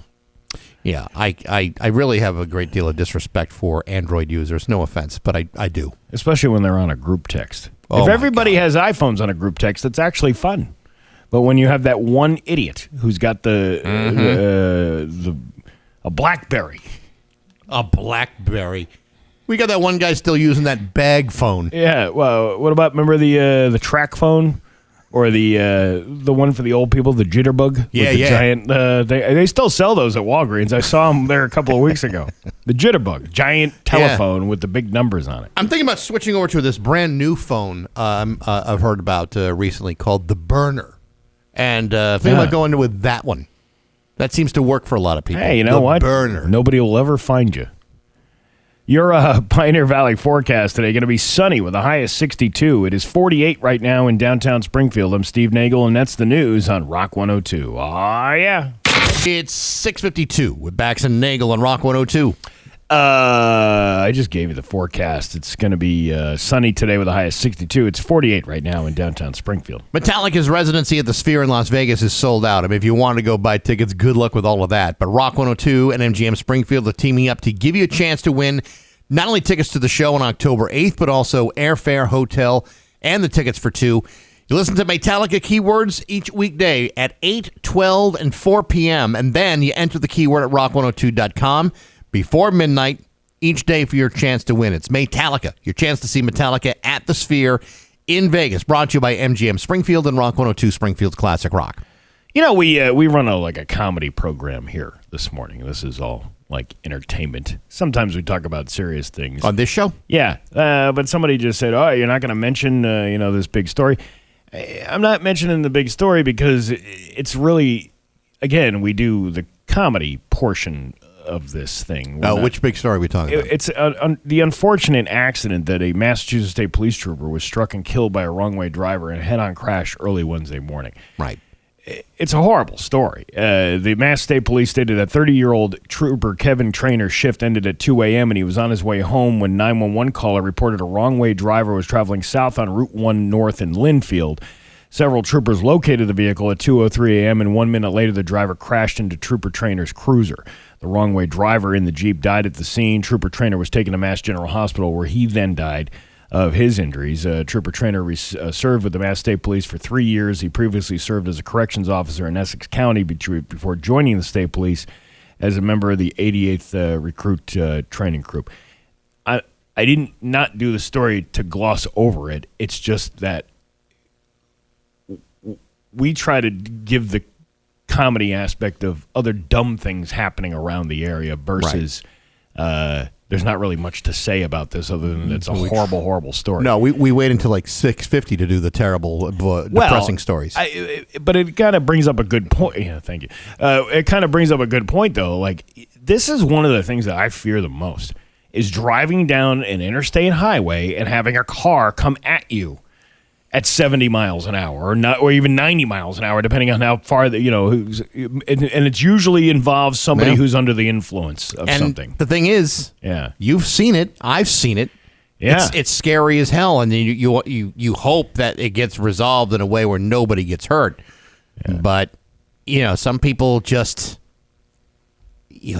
Yeah, I really have a great deal of disrespect for Android users. No offense, but I do. Especially when they're on a group text. Oh, if everybody has iPhones on a group text, it's actually fun. But when you have that one idiot who's got a BlackBerry. A BlackBerry. We got that one guy still using that bag phone. Yeah, well, what about, remember the track phone? Or the one for the old people, the Jitterbug? Yeah, Giant, they still sell those at Walgreens. I saw them there a couple of weeks ago. The Jitterbug, giant telephone with the big numbers on it. I'm thinking about switching over to this brand new phone I've heard about recently called the Burner. And thinking about going with that one. That seems to work for a lot of people. Hey, you know what? Burner. Nobody will ever find you. Your Pioneer Valley forecast today going to be sunny with a high of 62. It is 48 right now in downtown Springfield. I'm Steve Nagle, and that's the news on Rock 102. Ah, yeah. It's 6:52 with Bax and Nagle on Rock 102. I just gave you the forecast. It's going to be sunny today with a high of 62. It's 48 right now in downtown Springfield. Metallica's residency at the Sphere in Las Vegas is sold out. I mean, if you want to go buy tickets, good luck with all of that. But Rock 102 and MGM Springfield are teaming up to give you a chance to win not only tickets to the show on October 8th, but also airfare, hotel, and the tickets for two. You listen to Metallica keywords each weekday at 8, 12, and 4 p.m., and then you enter the keyword at rock102.com before midnight each day for your chance to win. It's Metallica, your chance to see Metallica at the Sphere in Vegas. Brought to you by MGM Springfield and Rock 102, Springfield's Classic Rock. You know, we run a comedy program here this morning. This is all like entertainment. Sometimes we talk about serious things. On this show? Yeah, but somebody just said, oh, you're not going to mention this big story. I'm not mentioning the big story because it's really, again, we do the comedy portion of this thing. Which big story are we talking about? It's the unfortunate accident that a Massachusetts State Police trooper was struck and killed by a wrong-way driver in a head-on crash early Wednesday morning. Right. It's a horrible story. The Mass State Police stated that 30-year-old trooper Kevin Trainer's shift ended at 2 a.m. and he was on his way home when 911 caller reported a wrong-way driver was traveling south on Route 1 North in Linfield. Several troopers located the vehicle at 2:03 a.m. and 1 minute later the driver crashed into Trooper Trainer's cruiser. The wrong-way driver in the Jeep died at the scene. Trooper Trainer was taken to Mass General Hospital where he then died of his injuries. Trooper Trainer served with the Mass State Police for 3 years. He previously served as a corrections officer in Essex County before joining the State Police as a member of the 88th Recruit Training Group. I didn't not do the story to gloss over it. It's just that we try to give the comedy aspect of other dumb things happening around the area versus there's not really much to say about this other than it's a horrible, horrible story. No, we wait until like 6:50 to do the terrible, depressing stories. But it kind of brings up a good point. Yeah, thank you. It kind of brings up a good point, though. Like, this is one of the things that I fear the most is driving down an interstate highway and having a car come at you at 70 miles an hour or even 90 miles an hour, depending on how far, and it usually involves somebody who's under the influence of something. The thing is, you've seen it. I've seen it. Yeah. It's scary as hell, and you hope that it gets resolved in a way where nobody gets hurt. Yeah. But, some people just...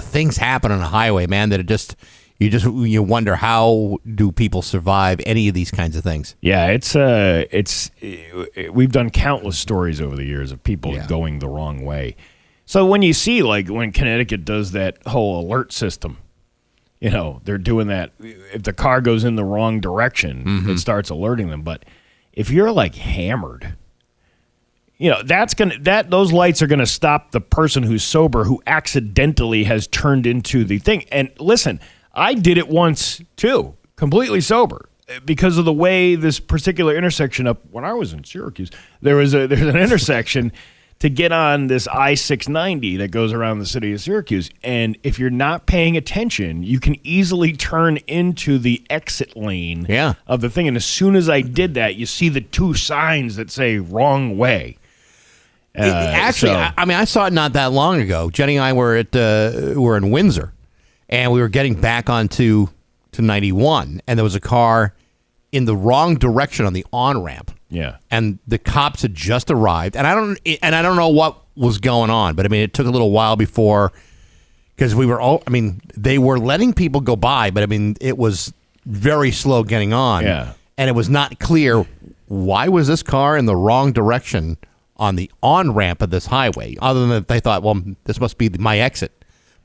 things happen on a highway, man, that you wonder how do people survive any of these kinds of things. Yeah, we've done countless stories over the years of people going the wrong way. So when you see, like, when Connecticut does that whole alert system, they're doing that. If the car goes in the wrong direction, it starts alerting them. But if you're, like, hammered, those lights are gonna stop the person who's sober who accidentally has turned into the thing. And listen, I did it once too, completely sober, because of the way this particular intersection up when I was in Syracuse. There's an intersection to get on this I-690 that goes around the city of Syracuse, and if you're not paying attention, you can easily turn into the exit lane of the thing. And as soon as I did that, you see the two signs that say "wrong way." I saw it not that long ago. Jenny and I were in Windsor. And we were getting back onto 91, and there was a car in the wrong direction on the on-ramp. Yeah. And the cops had just arrived, and I don't know what was going on, but it took a little while before, because they were letting people go by, but it was very slow getting on. Yeah. And it was not clear why was this car in the wrong direction on the on-ramp of this highway, other than that they thought, well, this must be my exit.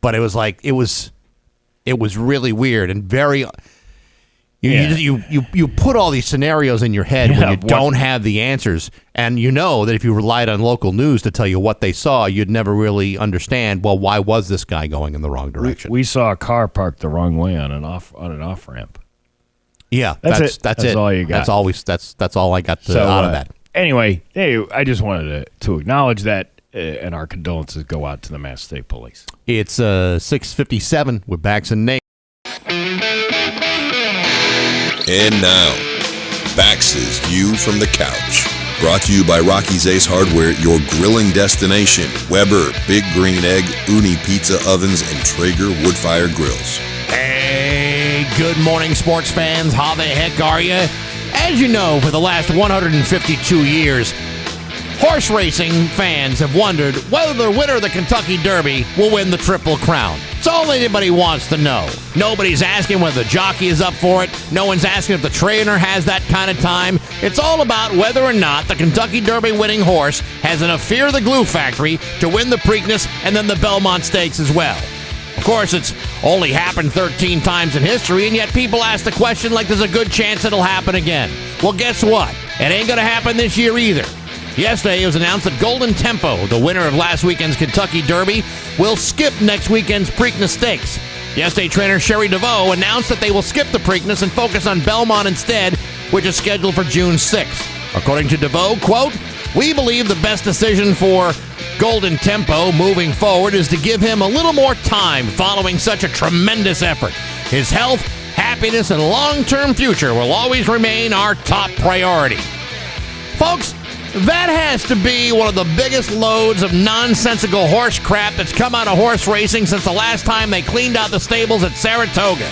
But it was like it was really weird and very. You put all these scenarios in your head when you don't have the answers, and that if you relied on local news to tell you what they saw, you'd never really understand. Well, why was this guy going in the wrong direction? We saw a car parked the wrong way on an off ramp. Yeah, that's it. That's all you got. That's all I got out of that. Anyway, I just wanted to acknowledge that. And our condolences go out to the Mass State Police. It's 6:57 with Bax and Nagle. And now, Bax's View from the Couch. Brought to you by Rocky's Ace Hardware, your grilling destination. Weber, Big Green Egg, Uni Pizza Ovens, and Traeger Woodfire Grills. Hey, good morning, sports fans. How the heck are you? As you know, for the last 152 years, horse racing fans have wondered whether the winner of the Kentucky Derby will win the Triple Crown. It's all anybody wants to know. Nobody's asking whether the jockey is up for it. No one's asking if the trainer has that kind of time. It's all about whether or not the Kentucky Derby winning horse has enough fear of the glue factory to win the Preakness and then the Belmont Stakes as well. Of course, it's only happened 13 times in history, and yet people ask the question like there's a good chance it'll happen again. Well, guess what? It ain't going to happen this year either. Yesterday, it was announced that Golden Tempo, the winner of last weekend's Kentucky Derby, will skip next weekend's Preakness Stakes. Yesterday, trainer Sherry DeVoe announced that they will skip the Preakness and focus on Belmont instead, which is scheduled for June 6th. According to DeVoe, quote, "We believe the best decision for Golden Tempo moving forward is to give him a little more time following such a tremendous effort. His health, happiness, and long-term future will always remain our top priority." Folks, that has to be one of the biggest loads of nonsensical horse crap that's come out of horse racing since the last time they cleaned out the stables at Saratoga.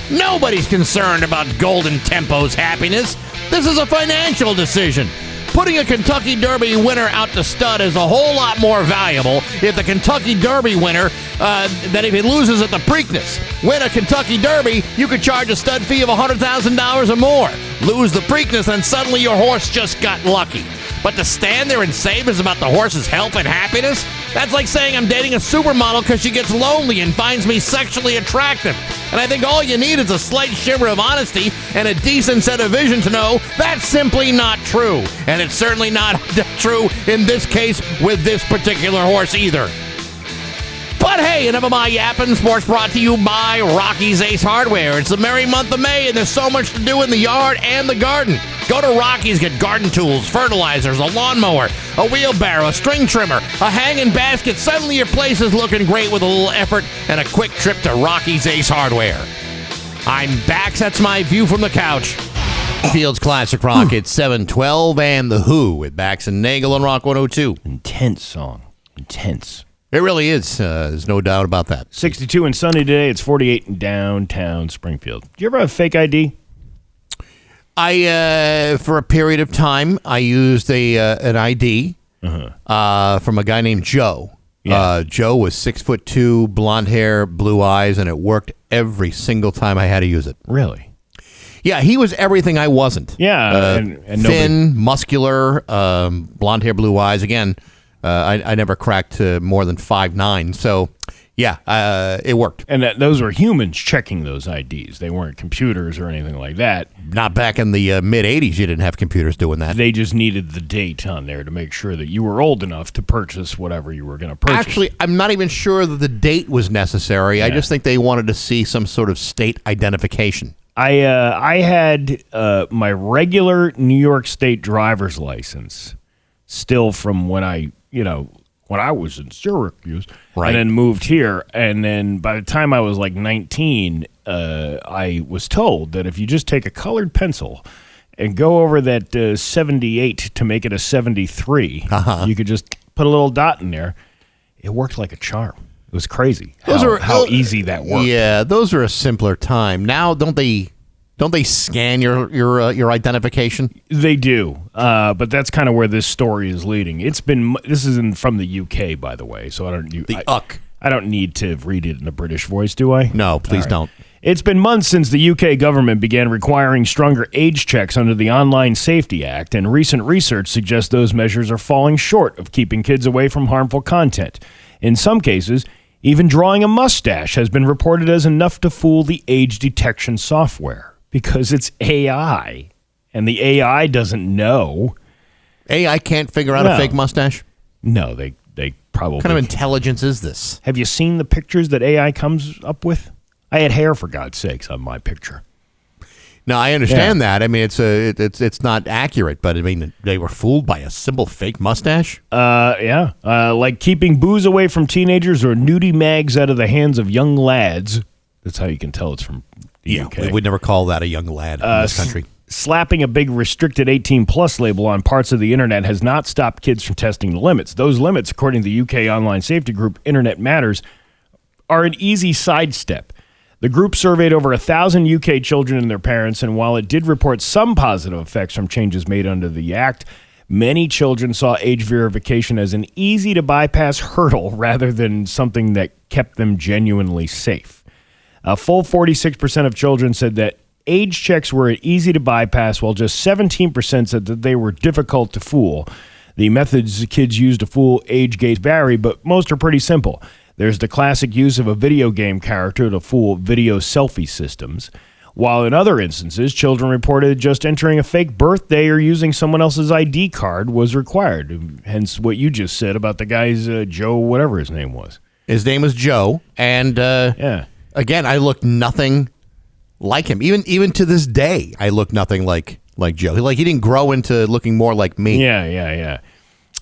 Nobody's concerned about Golden Tempo's happiness. This is a financial decision. Putting a Kentucky Derby winner out to stud is a whole lot more valuable if the Kentucky Derby winner than if he loses at the Preakness. Win a Kentucky Derby, you could charge a stud fee of $100,000 or more. Lose the Preakness, and suddenly your horse just got lucky. But to stand there and say it's about the horse's health and happiness, that's like saying I'm dating a supermodel because she gets lonely and finds me sexually attractive. And I think all you need is a slight shimmer of honesty and a decent set of vision to know that's simply not true. And it's certainly not true in this case with this particular horse either. But hey, enough of my yapping. Sports brought to you by Rocky's Ace Hardware. It's the merry month of May, and there's so much to do in the yard and the garden. Go to Rocky's, get garden tools, fertilizers, a lawnmower, a wheelbarrow, a string trimmer, a hanging basket. Suddenly your place is looking great with a little effort and a quick trip to Rocky's Ace Hardware. I'm Bax. That's my view from the couch. Fields Classic Rock. It's 7:12 and The Who with Bax and Nagle on Rock 102. Intense song. Intense. It really is. There's no doubt about that. 62 and sunny today. It's 48 in downtown Springfield. Do you ever have fake ID? For a period of time, I used an ID from a guy named Joe. Yeah. Joe was 6'2", blonde hair, blue eyes, and it worked every single time I had to use it. Really? Yeah, he was everything I wasn't. Yeah, and thin, muscular, blonde hair, blue eyes. Again, I never cracked more than 5'9", so yeah, it worked. And those were humans checking those IDs. They weren't computers or anything like that. Not back in the mid-'80s, you didn't have computers doing that. They just needed the date on there to make sure that you were old enough to purchase whatever you were going to purchase. Actually, I'm not even sure that the date was necessary. I just think they wanted to see some sort of state identification. I had my regular New York State driver's license still from when I was in Syracuse, right, and then moved here. And then by the time I was like 19, I was told that if you just take a colored pencil and go over that 78 to make it a 73, you could just put a little dot in there. It worked like a charm. It was crazy how easy that worked. Yeah, those are a simpler time. Now, don't they scan your identification? They do, but that's kind of where this story is leading. This is from the UK, by the way, so I don't need to read it in a British voice, do I? No, please don't. It's been months since the UK government began requiring stronger age checks under the Online Safety Act, and recent research suggests those measures are falling short of keeping kids away from harmful content. In some cases, even drawing a mustache has been reported as enough to fool the age detection software because it's AI, and the AI doesn't know. AI can't figure out a fake mustache? No, they probably What kind of intelligence is this? Have you seen the pictures that AI comes up with? I had hair, for God's sakes, on my picture. No, I understand that. I mean, it's not accurate, but I mean, they were fooled by a simple fake mustache? Like keeping booze away from teenagers or nudie mags out of the hands of young lads. That's how you can tell it's from the UK. We would never call that a young lad in this country. Slapping a big restricted 18-plus label on parts of the internet has not stopped kids from testing the limits. Those limits, according to the UK online safety group Internet Matters, are an easy sidestep. The group surveyed over 1,000 UK children and their parents, and while it did report some positive effects from changes made under the Act, many children saw age verification as an easy-to-bypass hurdle rather than something that kept them genuinely safe. A full 46% of children said that age checks were easy to bypass, while just 17% said that they were difficult to fool. The methods kids use to fool age gates vary, but most are pretty simple. There's the classic use of a video game character to fool video selfie systems, while in other instances, children reported just entering a fake birthday or using someone else's ID card was required. Hence what you just said about the guy's Joe, whatever his name was. His name was Joe, and again, I look nothing like him. Even to this day, I look nothing like Joe. He didn't grow into looking more like me. Yeah.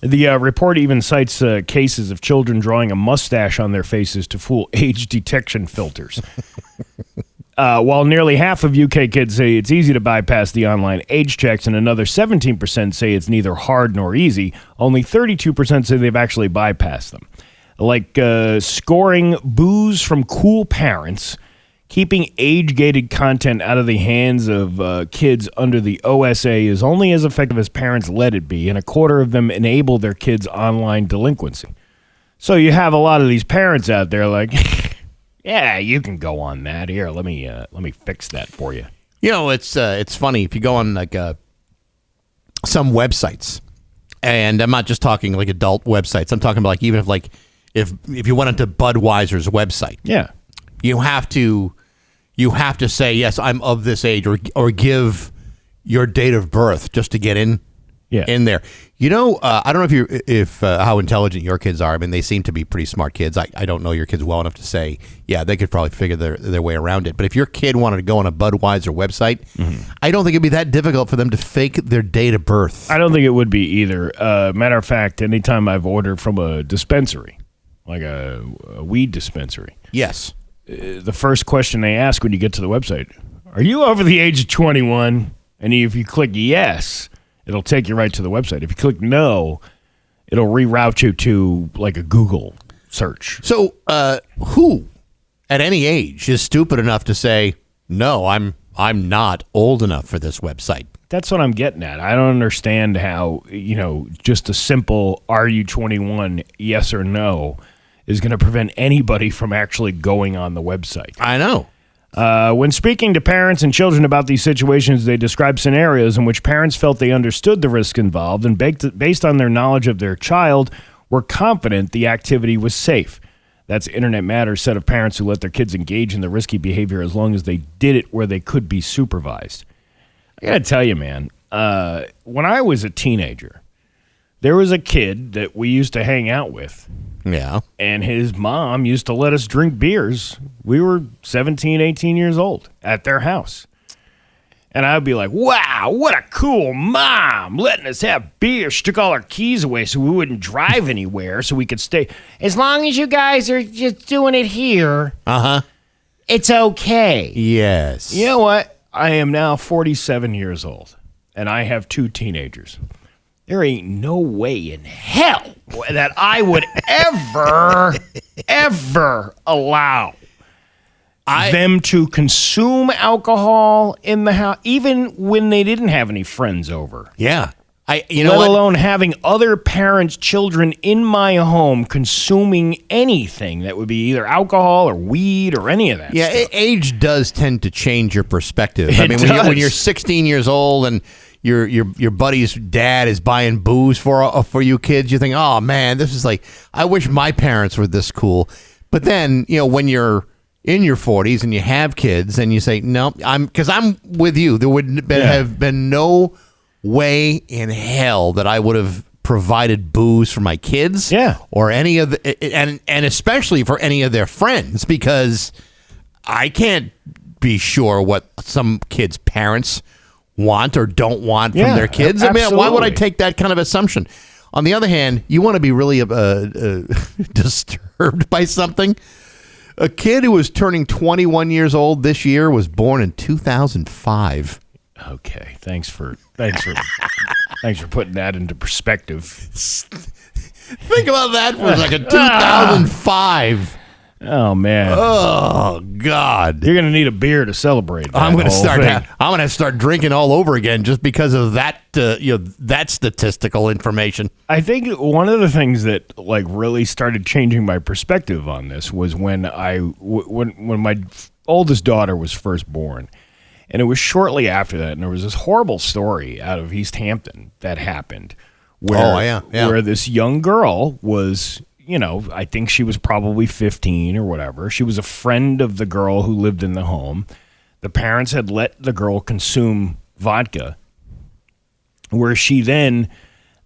The report even cites cases of children drawing a mustache on their faces to fool age detection filters. While nearly half of UK kids say it's easy to bypass the online age checks and another 17% say it's neither hard nor easy, only 32% say they've actually bypassed them. Like scoring booze from cool parents, keeping age-gated content out of the hands of kids under the OSA is only as effective as parents let it be, and a quarter of them enable their kids' online delinquency. So you have a lot of these parents out there like, yeah, you can go on that. Here, let me fix that for you. You know, it's funny if you go on like some websites, and I'm not just talking like adult websites. I'm talking about like even if you went onto Budweiser's website, yeah. You have to say, yes, I'm of this age, or give your date of birth just to get in there. You know, I don't know if how intelligent your kids are. I mean, they seem to be pretty smart kids. I don't know your kids well enough to say, yeah, they could probably figure their way around it. But if your kid wanted to go on a Budweiser website, I don't think it'd be that difficult for them to fake their date of birth. I don't think it would be either. Matter of fact, anytime I've ordered from a dispensary, like a weed dispensary. Yes. The first question they ask when you get to the website, are you over the age of 21? And if you click yes, it'll take you right to the website. If you click no, it'll reroute you to like a Google search. So who at any age is stupid enough to say, no, I'm not old enough for this website? That's what I'm getting at. I don't understand how, just a simple, are you 21, yes or no, is going to prevent anybody from actually going on the website. I know. When speaking to parents and children about these situations, they describe scenarios in which parents felt they understood the risk involved and based on their knowledge of their child, were confident the activity was safe. That's Internet Matters set of parents who let their kids engage in the risky behavior as long as they did it where they could be supervised. I got to tell you, man, when I was a teenager, there was a kid that we used to hang out with. Yeah. And his mom used to let us drink beers. We were 17, 18 years old at their house. And I'd be like, wow, what a cool mom letting us have beer. She took all our keys away so we wouldn't drive anywhere so we could stay. As long as you guys are just doing it here, it's okay. Yes. You know what? I am now 47 years old, and I have 2 teenagers. There ain't no way in hell that I would ever allow them to consume alcohol in the house, even when they didn't have any friends over. Yeah. Let alone having other parents' children in my home consuming anything that would be either alcohol or weed or any of that stuff. Age does tend to change your perspective. When you're 16 years old and your buddy's dad is buying booze for you kids, you think, oh man, this is like, I wish my parents were this cool. But then, when you're in your 40s and you have kids and you say, no, I'm with you. There would have been no way in hell that I would have provided booze for my kids, or any of and especially for any of their friends, because I can't be sure what some kids' parents want or don't want from their kids. Absolutely. I mean, why would I take that kind of assumption? On the other hand, you want to be really disturbed by something. A kid who was turning 21 years old this year was born in 2005. Okay, thanks for putting that into perspective. Think about that for like a 2005. Oh man. Oh God. You're gonna need a beer to celebrate that. I'm gonna start drinking all over again just because of that. That statistical information. I think one of the things that really started changing my perspective on this was when when my oldest daughter was first born. And it was shortly after that, and there was this horrible story out of East Hampton that happened where this young girl was, I think she was probably 15 or whatever. She was a friend of the girl who lived in the home. The parents had let the girl consume vodka, where she then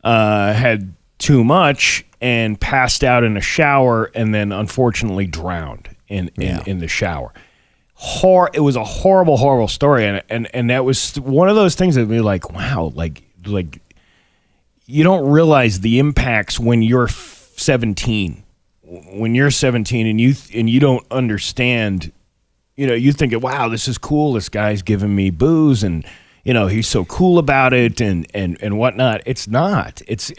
had too much and passed out in a shower and then unfortunately drowned in the shower. It was a horrible, horrible story, and that was one of those things that be like, wow, like you don't realize the impacts when you're 17. When you're 17 and you don't understand, you think, wow, this is cool. This guy's giving me booze, and he's so cool about it, and whatnot. It's not. It's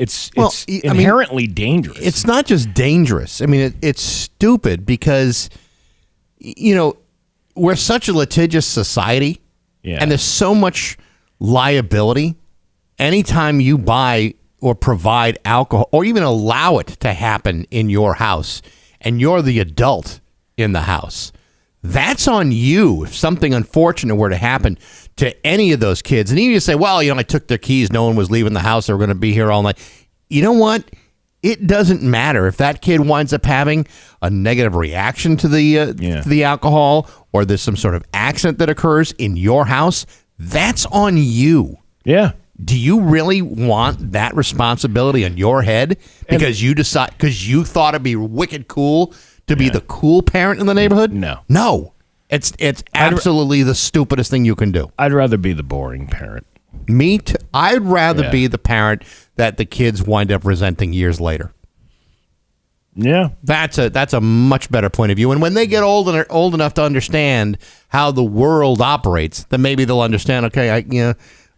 inherently dangerous. It's not just dangerous. I mean, it's stupid because we're such a litigious society, and there's so much liability. Anytime you buy or provide alcohol or even allow it to happen in your house and you're the adult in the house, that's on you. If something unfortunate were to happen to any of those kids, and even you say, well, I took their keys, no one was leaving the house, they were going to be here all night. You know what? It doesn't matter if that kid winds up having a negative reaction to the alcohol, or there's some sort of accident that occurs in your house. That's on you. Yeah. Do you really want that responsibility on your head because you thought it'd be wicked cool to be the cool parent in the neighborhood? No. It's absolutely the stupidest thing you can do. I'd rather be the boring parent. Me too. I'd rather be the parent that the kids wind up resenting years later. Yeah, that's a much better point of view. And when they get old enough to understand how the world operates, then maybe they'll understand. Okay,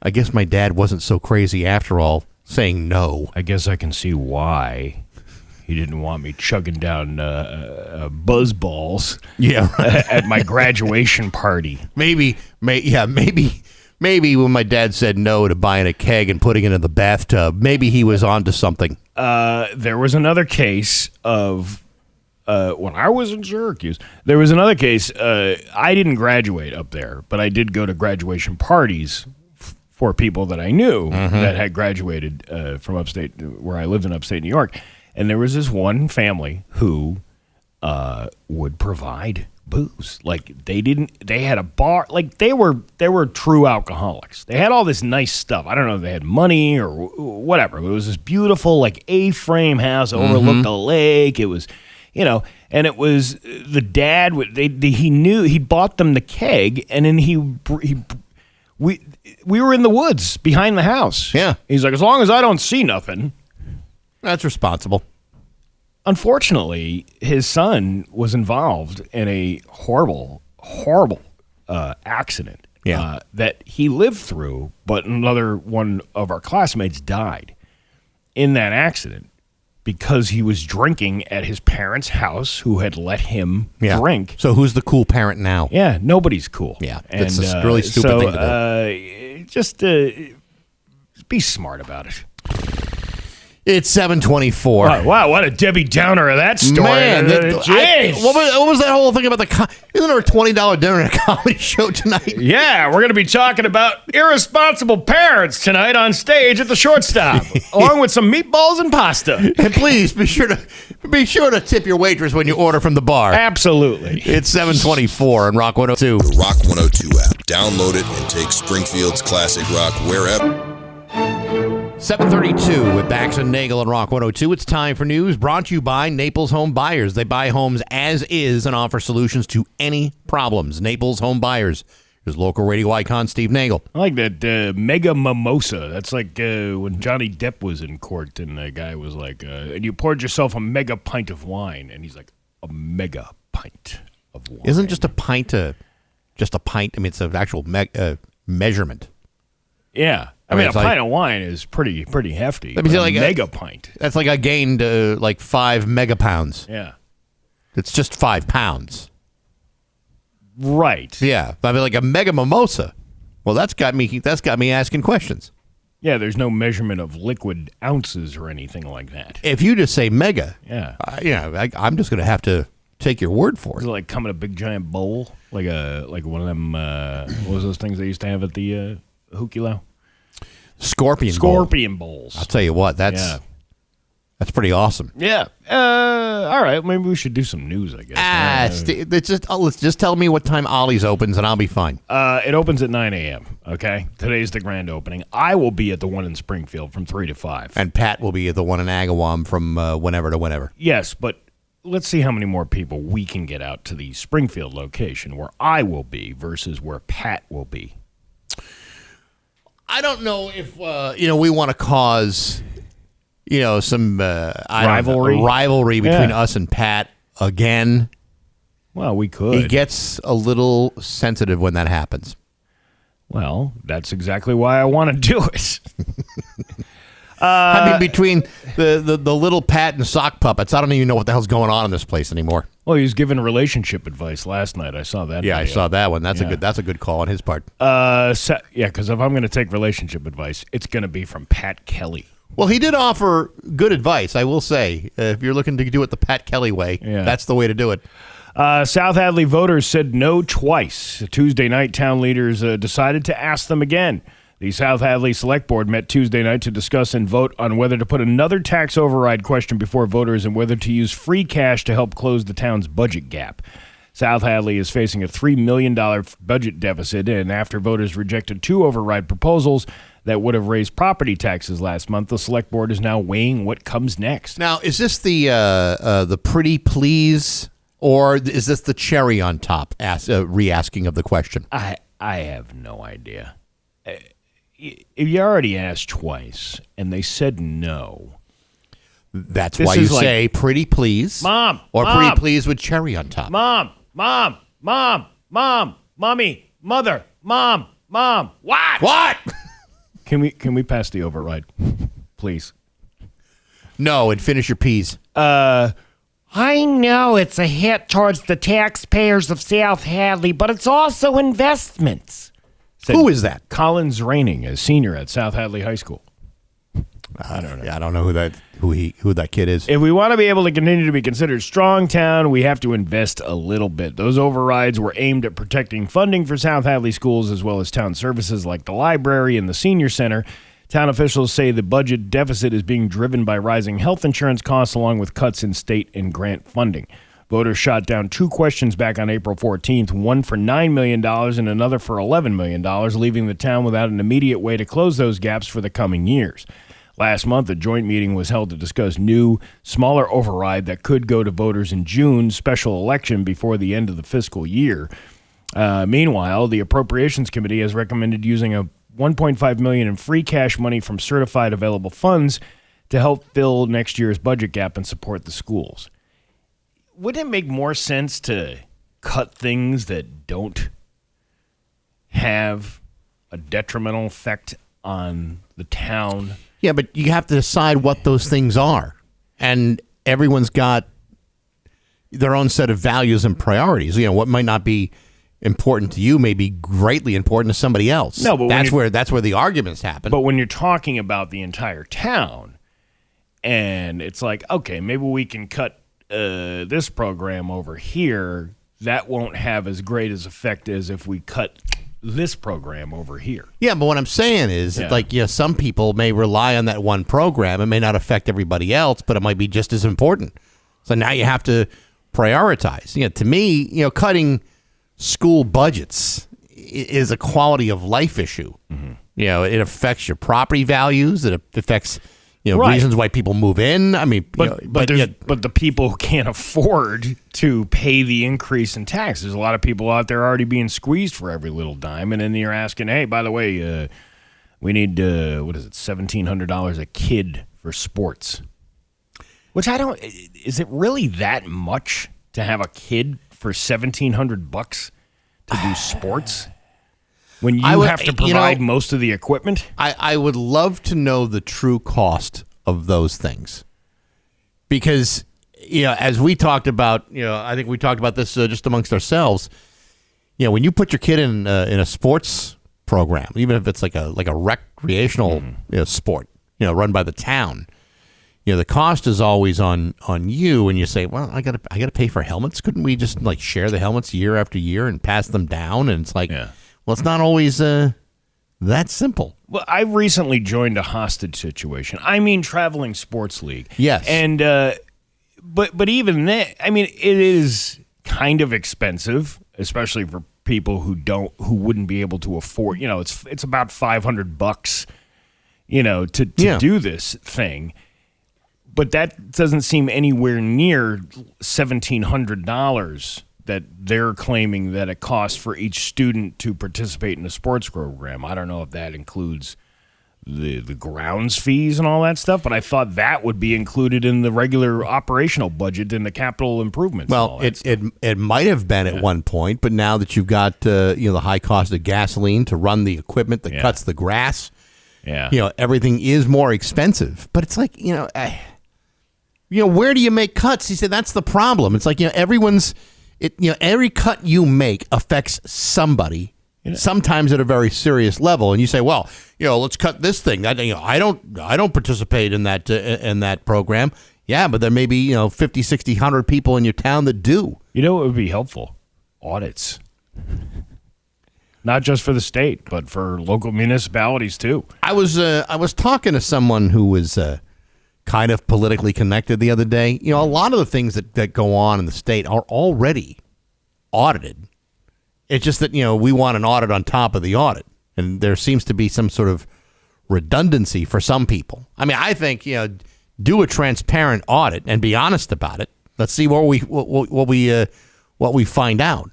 I guess my dad wasn't so crazy after all, saying no. I guess I can see why he didn't want me chugging down buzz balls. At my graduation party. Maybe when my dad said no to buying a keg and putting it in the bathtub, maybe he was onto something. There was another case of when I was in Syracuse. There was another case. I didn't graduate up there, but I did go to graduation parties for people that I knew that had graduated from upstate, where I lived in upstate New York. And there was this one family who would provide booze. Like they had a bar. Like they were true alcoholics. They had all this nice stuff. I don't know if they had money or whatever. It was this beautiful like A-frame house overlooked the lake. It was, and it was the dad. He knew he bought them the keg, and then we were in the woods behind the house. Yeah, he's like, as long as I don't see nothing. That's responsible. Unfortunately, his son was involved in a horrible accident that he lived through, but another one of our classmates died in that accident because he was drinking at his parents' house who had let him drink. So who's the cool parent now? Yeah, nobody's cool. Yeah, that's a really stupid thing to do. Just be smart about it. It's 7:24. Wow, what a Debbie Downer of that story. Man, what was that whole thing about isn't there a $20 dinner at a comedy show tonight? Yeah, we're going to be talking about irresponsible parents tonight on stage at the Shortstop, along with some meatballs and pasta. And please be sure to tip your waitress when you order from the bar. Absolutely. It's 7:24 on Rock 102. The Rock 102 app. Download it and take Springfield's classic rock wherever. 7:32 with Bax and Nagle on Rock 102. It's time for news brought to you by Naples Home Buyers. They buy homes as is and offer solutions to any problems. Naples Home Buyers. Here's local radio icon Steve Nagle. I like that mega mimosa. That's like when Johnny Depp was in court and the guy was like, and you poured yourself a mega pint of wine. And he's like, a mega pint of wine. Isn't just a pint just a pint? I mean, it's an actual measurement. Yeah. I mean, a pint of wine is pretty hefty. Let me say, like mega pint. That's like I gained like 5 megapounds. Yeah. It's just 5 pounds. Right. Yeah. I mean, like a mega mimosa. Well, that's got me asking questions. Yeah, there's no measurement of liquid ounces or anything like that. If you just say mega, yeah, I'm just going to have to take your word for it. Is it like come in a big giant bowl, like one of them? What was those things they used to have at the Hookilow? Scorpion bowls. I'll tell you what, that's pretty awesome. Yeah. All right. Maybe we should do some news, I guess. Let's just tell me what time Ollie's opens, and I'll be fine. It opens at 9 a.m., okay? Today's the grand opening. I will be at the one in Springfield from 3 to 5. And Pat will be at the one in Agawam from whenever to whenever. Yes, but let's see how many more people we can get out to the Springfield location where I will be versus where Pat will be. I don't know if we want to cause some rivalry between us and Pat again. Well, we could. He gets a little sensitive when that happens. Well, that's exactly why I want to do it. I mean, between the little Pat and sock puppets, I don't even know what the hell's going on in this place anymore. Well, he was giving relationship advice last night. I saw that. Yeah, video. I saw that one. That's a good call on his part. Because if I'm going to take relationship advice, it's going to be from Pat Kelly. Well, he did offer good advice, I will say. If you're looking to do it the Pat Kelly way, that's the way to do it. South Hadley voters said no twice. Tuesday night, town leaders decided to ask them again. The South Hadley Select Board met Tuesday night to discuss and vote on whether to put another tax override question before voters and whether to use free cash to help close the town's budget gap. South Hadley is facing a $3 million budget deficit, and after voters rejected 2 override proposals that would have raised property taxes last month, the Select Board is now weighing what comes next. Now, is this the pretty please, or is this the cherry on top re-asking of the question? I have no idea. If you already asked twice and they said no, that's why you say pretty please, Mom, or Mom, pretty please with cherry on top. Mom, mommy, mother, mom. What? Can we pass the override, please? No, and finish your peas. I know it's a hit towards the taxpayers of South Hadley, but it's also investments. Who is that? Collins Raining, a senior at South Hadley High School. I don't know. Yeah, I don't know who that kid is. If we want to be able to continue to be considered strong town, we have to invest a little bit. Those overrides were aimed at protecting funding for South Hadley schools as well as town services like the library and the senior center. Town officials say the budget deficit is being driven by rising health insurance costs along with cuts in state and grant funding. Voters shot down 2 questions back on April 14th, one for $9 million and another for $11 million, leaving the town without an immediate way to close those gaps for the coming years. Last month, a joint meeting was held to discuss new, smaller override that could go to voters in June's special election before the end of the fiscal year. Meanwhile, the Appropriations Committee has recommended using a $1.5 million in free cash money from certified available funds to help fill next year's budget gap and support the schools. Wouldn't it make more sense to cut things that don't have a detrimental effect on the town? Yeah, but you have to decide what those things are. And everyone's got their own set of values and priorities. You know, what might not be important to you may be greatly important to somebody else. No, but that's where the arguments happen. But when you're talking about the entire town, and it's like, okay, maybe we can cut this program over here, that won't have as great as effect as if we cut this program over here. Yeah, but what I'm saying is, some people may rely on that one program. It may not affect everybody else, but it might be just as important. So now you have to prioritize. You know, to me, cutting school budgets is a quality of life issue. Mm-hmm. You know, it affects your property values. It affects right. reasons why people move in. I mean, but the people who can't afford to pay the increase in tax. There's a lot of people out there already being squeezed for every little dime, and then you're asking, hey, by the way, we need $1,700 a kid for sports. Which is it really that much to have a kid for $1,700 to do sports? When you have to provide most of the equipment? I would love to know the true cost of those things. Because, as we talked about, I think we talked about this just amongst ourselves. When you put your kid in a sports program, even if it's like a recreational sport, run by the town, the cost is always on you, and you say, well, I gotta pay for helmets. Couldn't we just share the helmets year after year and pass them down? And it's like, well, it's not always that simple. Well, I recently joined a hostage situation. I mean, traveling sports league. Yes, and but even then, I mean, it is kind of expensive, especially for people who wouldn't be able to afford. It's about $500, to do this thing. But that doesn't seem anywhere near $1,700 that they're claiming that it costs for each student to participate in a sports program. I don't know if that includes the grounds fees and all that stuff, but I thought that would be included in the regular operational budget in the capital improvements. Well, it might have been at one point, but now that you've got the high cost of gasoline to run the equipment that cuts the grass, everything is more expensive. But it's like where do you make cuts? He said that's the problem. It's like every cut you make affects somebody, sometimes at a very serious level. And you say, well, let's cut this thing. I don't participate in that program. Yeah, but there may be 50, 60, 100 people in your town that do. You know what would be helpful? Audits. Not just for the state, but for local municipalities too. I was talking to someone who was kind of politically connected the other day. A lot of the things that go on in the state are already audited. It's just that, we want an audit on top of the audit. And there seems to be some sort of redundancy for some people. I mean, I think, do a transparent audit and be honest about it. Let's see what we find out.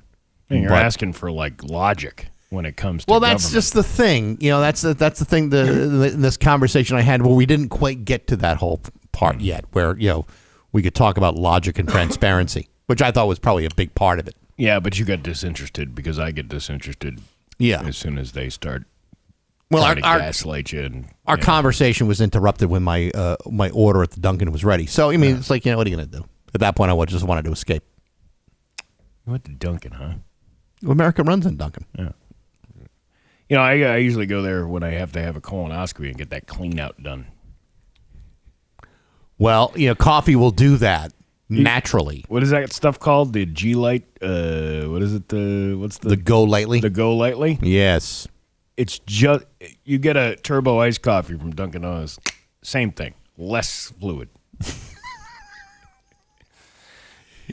And you're asking for logic when it comes to that's government. just the thing. That's the thing in this conversation I had where we didn't quite get to that whole part yet, where we could talk about logic and transparency, which I thought was probably a big part of it. Yeah, but you got disinterested because I get disinterested as soon as they start trying to gaslight you. And, our conversation was interrupted when my order at the Dunkin' was ready. So, I mean, it's like, what are you going to do? At that point, I just wanted to escape. You went to Dunkin', huh? America runs in Dunkin'. Yeah. I usually go there when I have to have a colonoscopy and get that clean out done. Well, coffee will do that naturally. What is that stuff called? The G-Light? What is it? The Go Lightly? The Go Lightly? Yes. It's just, you get a turbo iced coffee from Dunkin' Donuts. Same thing. Less fluid.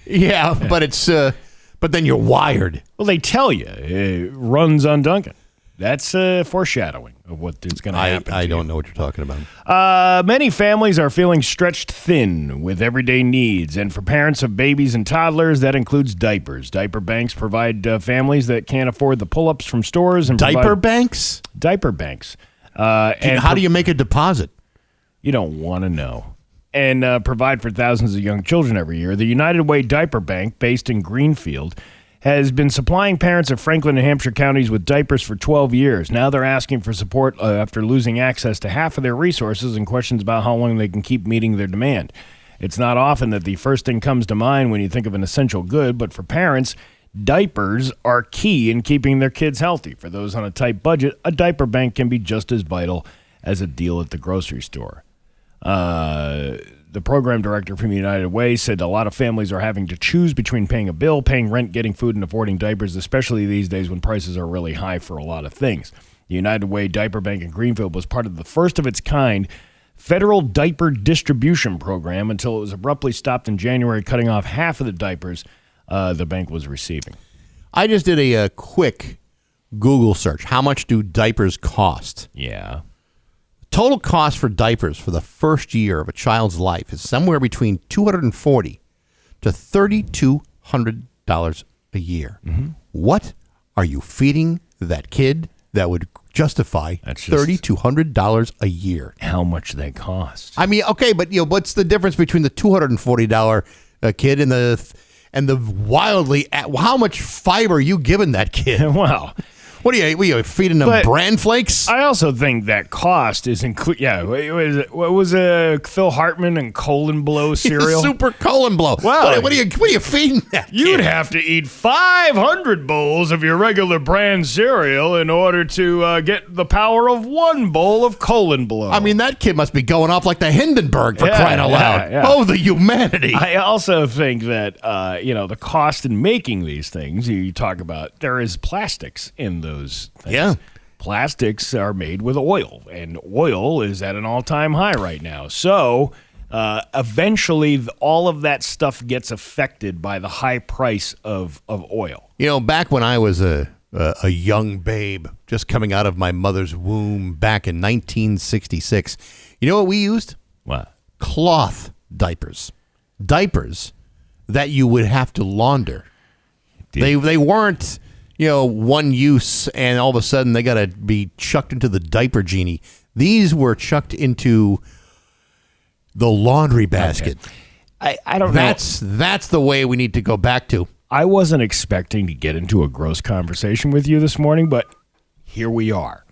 Yeah, but it's, but then you're wired. Well, they tell you it runs on Dunkin'. That's foreshadowing of what is going to happen. I don't know what you're talking about. Many families are feeling stretched thin with everyday needs, and for parents of babies and toddlers, that includes diapers. Diaper banks provide families that can't afford the pull-ups from stores. And Diaper banks? Diaper banks. And how do you make a deposit? You don't want to know. And provide for thousands of young children every year. The United Way Diaper Bank, based in Greenfield, has been supplying parents of Franklin and Hampshire counties with diapers for 12 years. Now they're asking for support after losing access to half of their resources and questions about how long they can keep meeting their demand. It's not often that the first thing comes to mind when you think of an essential good, but for parents, diapers are key in keeping their kids healthy. For those on a tight budget, a diaper bank can be just as vital as a deal at the grocery store. The program director from United Way said a lot of families are having to choose between paying a bill, paying rent, getting food, and affording diapers, especially these days when prices are really high for a lot of things. The United Way Diaper Bank in Greenfield was part of the first of its kind federal diaper distribution program until it was abruptly stopped in January, cutting off half of the diapers the bank was receiving. I just did a quick Google search. How much do diapers cost? Yeah. Total cost for diapers for the first year of a child's life is somewhere between $240 to $3,200 a year. Mm-hmm. What are you feeding that kid that would justify $3,200 a year? How much they cost? I mean, okay, but what's the difference between the $240 kid and the wildly? How much fiber are you giving that kid? Wow. What are you feeding them, bran flakes? I also think that cost is included. Yeah, what was Phil Hartman and Colon Blow cereal? Super Colon Blow. Wow. What are you feeding that kid? You'd have to eat 500 bowls of your regular brand cereal in order to get the power of one bowl of Colon Blow. I mean, that kid must be going off like the Hindenburg for crying out loud. Yeah. Oh, the humanity. I also think that, the cost in making these things, you talk about, there is plastics in those things. Yeah. Plastics are made with oil, and oil is at an all-time high right now. So eventually all of that stuff gets affected by the high price of oil. Back when I was a young babe, just coming out of my mother's womb back in 1966, you know what we used? What? Cloth diapers. Diapers that you would have to launder. They weren't, one use and all of a sudden they got to be chucked into the diaper genie. These were chucked into the laundry basket. Okay. I don't know. That's the way we need to go back to. I wasn't expecting to get into a gross conversation with you this morning, but here we are.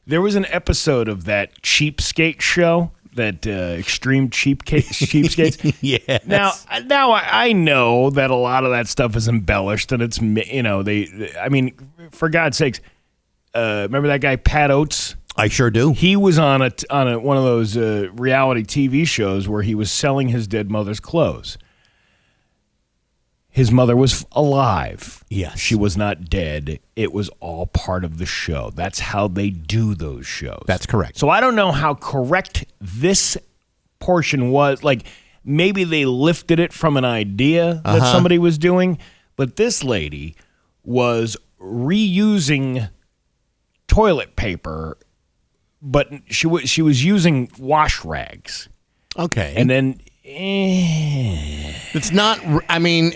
There was an episode of that Cheapskate show, that Extreme Cheapskates. Yes. Now I know that a lot of that stuff is embellished, and it's for God's sakes, remember that guy Pat Oates? I sure do. He was on one of those reality TV shows where he was selling his dead mother's clothes. His mother was alive. Yes. She was not dead. It was all part of the show. That's how they do those shows. That's correct. So I don't know how correct this portion was. Like, maybe they lifted it from an idea that somebody was doing, but this lady was reusing toilet paper, but she was using wash rags. Okay. And then it's not. I mean,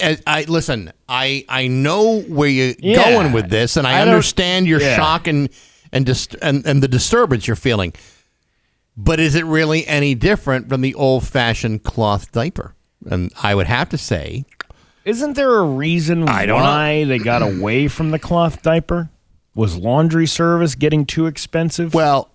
listen. I know where you're going with this, and I understand your shock and the disturbance you're feeling. But is it really any different from the old-fashioned cloth diaper? And I would have to say, isn't there a reason why they got away from the cloth diaper? Was laundry service getting too expensive? Well,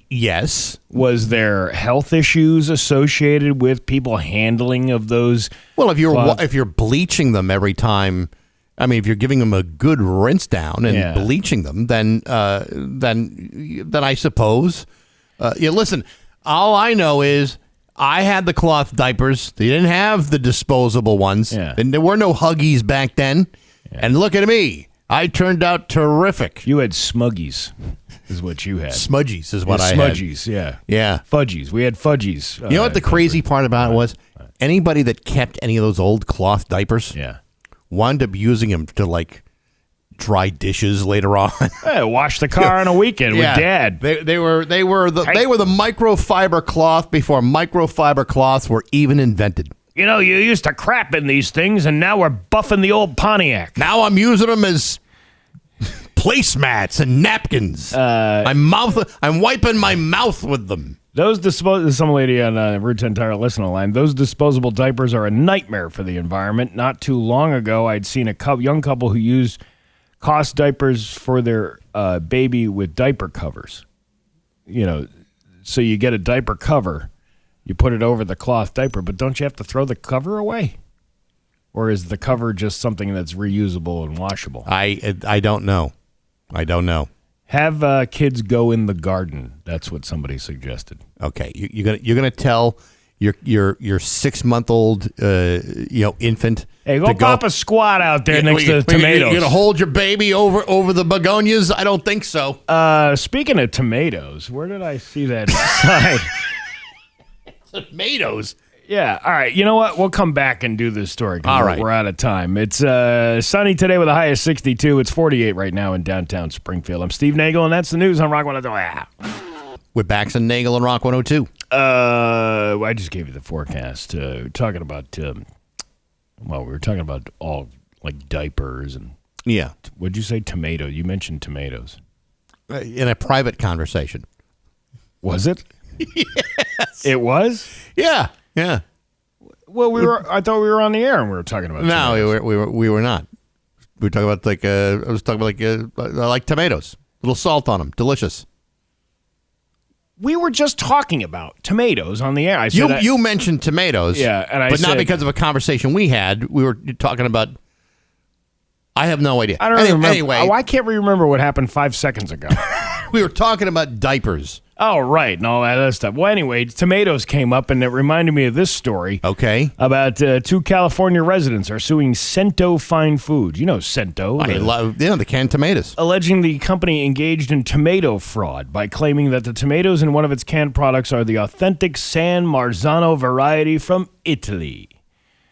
yes. Was there health issues associated with people handling of those? Well, if you're bleaching them every time, I mean, if you're giving them a good rinse down and bleaching them, then I suppose. Listen, all I know is I had the cloth diapers. They didn't have the disposable ones. Yeah. And there were no Huggies back then. Yeah. And look at me. I turned out terrific. You had Smuggies, is what you had. Smudgies is what I had. Smudgies, yeah. Yeah. Fudgies. We had Fudgies. You know what the crazy part about it was? Anybody that kept any of those old cloth diapers wound up using them to, like, dry dishes later on. Hey, wash the car on a weekend with Dad. They were the microfiber cloth before microfiber cloths were even invented. You know, you used to crap in these things, and now we're buffing the old Pontiac. Now I'm using them as placemats and napkins. I'm wiping my mouth with them. Some lady on Route 10 Tire listener line, those disposable diapers are a nightmare for the environment. Not too long ago, I'd seen a young couple who used cost diapers for their baby with diaper covers. You know, so you get a diaper cover, you put it over the cloth diaper, but don't you have to throw the cover away? Or is the cover just something that's reusable and washable? I don't know. I don't know. Have kids go in the garden. That's what somebody suggested. Okay, you're gonna tell your 6-month-old infant. Hey, go pop a squat out there next to the tomatoes. You're gonna hold your baby over the begonias? I don't think so. Speaking of tomatoes, where did I see that sign? Tomatoes. Yeah. All right. You know what? We'll come back and do this story. All right. We're out of time. It's sunny today with a high of 62. It's 48 right now in downtown Springfield. I'm Steve Nagle, and that's the news on Rock 102. With Bax and Nagle and Rock 102. I just gave you the forecast. Talking about, we were talking about all like diapers and. Yeah. What'd you say? Tomato. You mentioned tomatoes. In a private conversation. Was it? Yes. It was? Yeah. Yeah. Well, I thought we were on the air and we were talking about. No, tomatoes. we were not. We were talking about I was talking about like tomatoes, a little salt on them, delicious. We were just talking about tomatoes on the air. I said you mentioned tomatoes, but not because of a conversation we had. We were talking about. I have no idea. I don't remember. Anyway, why can't we remember what happened 5 seconds ago? We were talking about diapers. Oh, right, and all that other stuff. Well, anyway, tomatoes came up, and it reminded me of this story. Okay. About 2 California residents are suing Cento Fine Foods. You know Cento. I love the canned tomatoes. Alleging the company engaged in tomato fraud by claiming that the tomatoes in one of its canned products are the authentic San Marzano variety from Italy.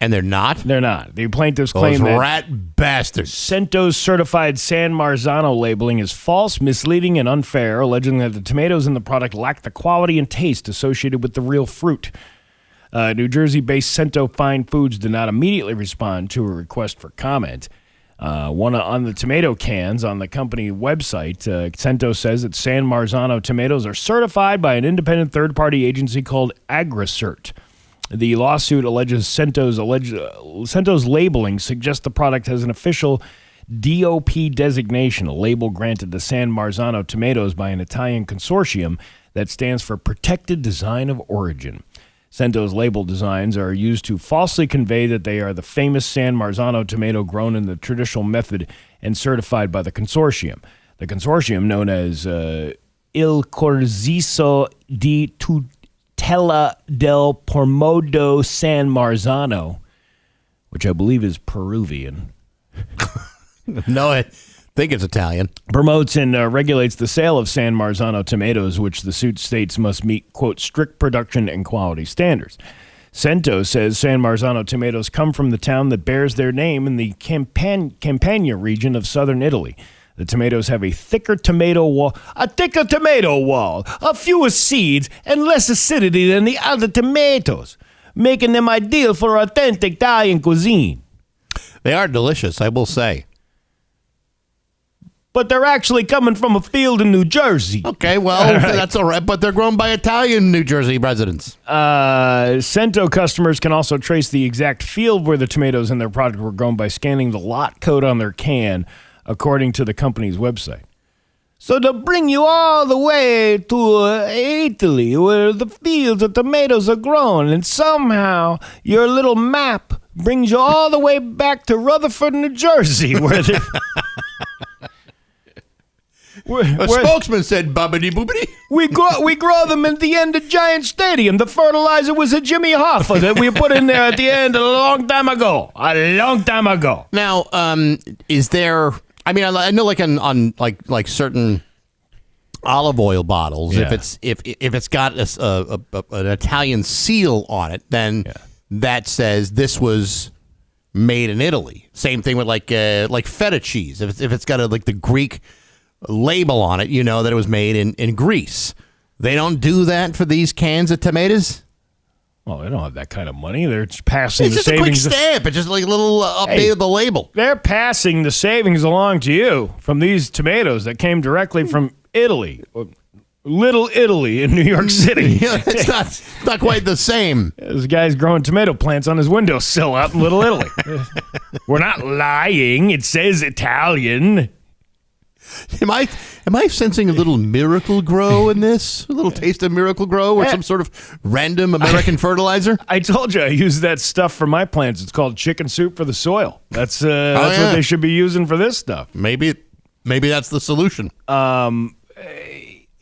And they're not? They're not. The plaintiffs claim that rat bastards. Cento's certified San Marzano labeling is false, misleading, and unfair, alleging that the tomatoes in the product lack the quality and taste associated with the real fruit. New Jersey-based Cento Fine Foods did not immediately respond to a request for comment. On the tomato cans on the company website, Cento says that San Marzano tomatoes are certified by an independent third-party agency called AgriCert. The lawsuit alleges Cento's labeling suggests the product has an official DOP designation, a label granted to San Marzano tomatoes by an Italian consortium that stands for Protected Design of Origin. Cento's label designs are used to falsely convey that they are the famous San Marzano tomato grown in the traditional method and certified by the consortium. The consortium, known as Il Corsiso di Tutela del Promodo San Marzano, which I believe is Peruvian. No, I think it's Italian. Promotes and regulates the sale of San Marzano tomatoes, which the suit states must meet, quote, strict production and quality standards. Cento says San Marzano tomatoes come from the town that bears their name in the Campania region of southern Italy. The tomatoes have a thicker tomato wall, fewer seeds, and less acidity than the other tomatoes, making them ideal for authentic Italian cuisine. They are delicious, I will say. But they're actually coming from a field in New Jersey. Okay, well, that's all right, but they're grown by Italian New Jersey residents. Cento customers can also trace the exact field where the tomatoes in their product were grown by scanning the lot code on their can, according to the company's website. So they'll bring you all the way to Italy, where the fields of tomatoes are grown, and somehow your little map brings you all the way back to Rutherford, New Jersey, where A spokesman said bubbity boobity. We grow them at the end of Giant Stadium. The fertilizer was a Jimmy Hoffa that we put in there at the end a long time ago. Now, is there? I mean, I know like on like certain olive oil bottles, Yeah. if it's got an Italian seal on it, then that says this was made in Italy. Same thing with like feta cheese. If it's got like the Greek label on it, you know that it was made in Greece. They don't do that for these cans of tomatoes. Well, they don't have that kind of money. They're just passing It's the just a quick savings. stamp. It's just like a little update of the label. They're passing the savings along to you from these tomatoes that came directly from Italy. Little Italy in New York City. Yeah, it's not quite the same. This guy's growing tomato plants on his windowsill out in Little Italy. We're not lying. It says Italian. Am I sensing a little Miracle Grow in this? A little taste of Miracle Grow or some sort of random American fertilizer? I told you I use that stuff for my plants. It's called chicken soup for the soil. That's what they should be using for this stuff. Maybe that's the solution.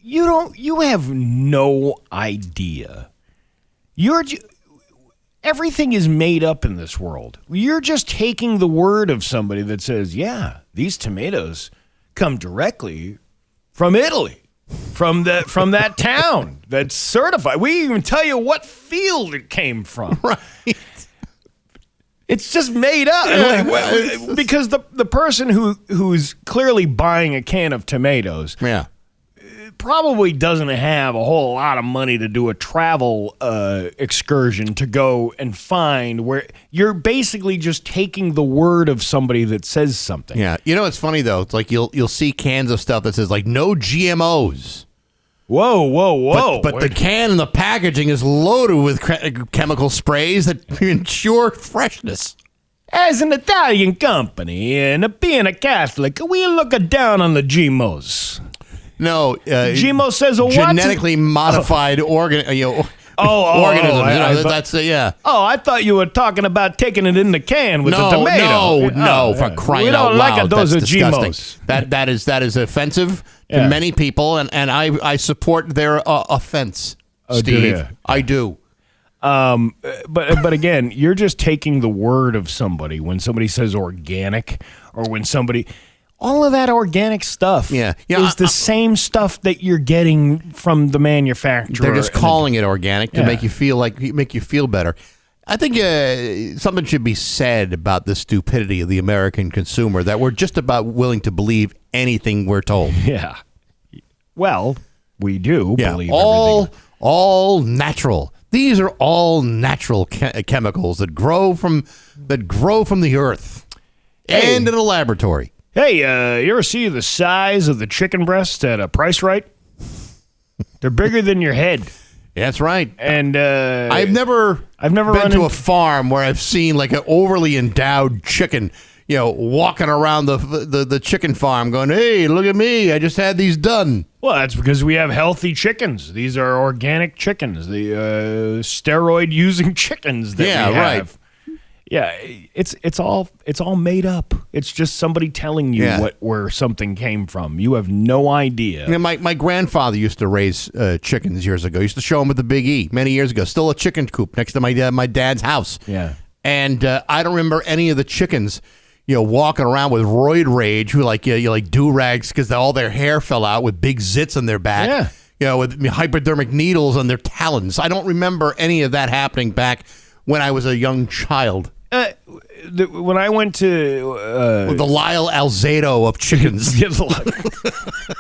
You have no idea. Everything is made up in this world. You're just taking the word of somebody that says, yeah, these tomatoes come directly from Italy, from that town that's certified. We even tell you what field it came from. Right. It's just made up. Yeah, because the person who's clearly buying a can of tomatoes probably doesn't have a whole lot of money to do a travel excursion to go and find where you're basically just taking the word of somebody that says something. Yeah. You know, it's funny though. It's like you'll see cans of stuff that says like no GMOs. Whoa. But the can and the packaging is loaded with chemical sprays that ensure freshness. As an Italian company and being a Catholic, we look down on the GMOs. No, GMO says a what? Genetically modified organisms. That's yeah. Oh, I thought you were talking about taking it in the can with the tomato. No, for crying out loud. We don't like those That's disgusting. GMOs. That is offensive to many people, and I support their offense, Steve. I do. But again, you're just taking the word of somebody when somebody says organic or when somebody. All of that organic stuff is the same stuff that you're getting from the manufacturer. They're just calling it organic to make you feel better. I think something should be said about the stupidity of the American consumer, that we're just about willing to believe anything we're told. Yeah. Well, we do believe everything. All natural. These are all natural chemicals that grow from the earth and in a laboratory. Hey, you ever see the size of the chicken breast at a Price Right? They're bigger than your head. That's right. And I've never been to a farm where I've seen like an overly endowed chicken, walking around the chicken farm going, "Hey, look at me! I just had these done." Well, that's because we have healthy chickens. These are organic chickens, the steroid-using chickens that we have. Right. Yeah, it's all made up. It's just somebody telling you where something came from. You have no idea. My grandfather used to raise chickens years ago. He used to show them at the Big E many years ago. Still a chicken coop next to my dad's house. Yeah, and I don't remember any of the chickens, walking around with roid rage, who like do rags because all their hair fell out with big zits on their back. Yeah, with hypodermic needles on their talons. I don't remember any of that happening back when I was a young child. When I went to the Lyle Alzado of chickens, the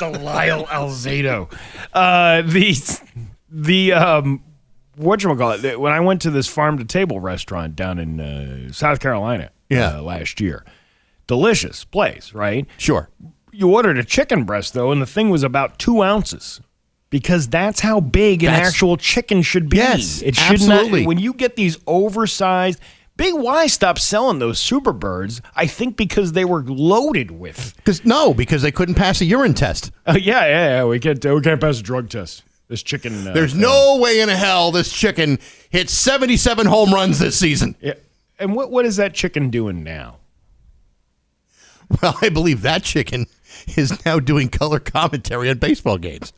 Lyle Alzado, the whatchamacallit, when I went to this farm to table restaurant down in South Carolina, last year, delicious place, right? Sure. You ordered a chicken breast though, and the thing was about 2 ounces. Because that's how big an actual chicken should be. Yes, it should absolutely. not. When you get these oversized. Big Y stopped selling those super birds, I think because they were loaded with. Because they couldn't pass a urine test. Yeah. We can't pass a drug test. This chicken. There's no way in hell this chicken hit 77 home runs this season. Yeah. And what is that chicken doing now? Well, I believe that chicken is now doing color commentary on baseball games.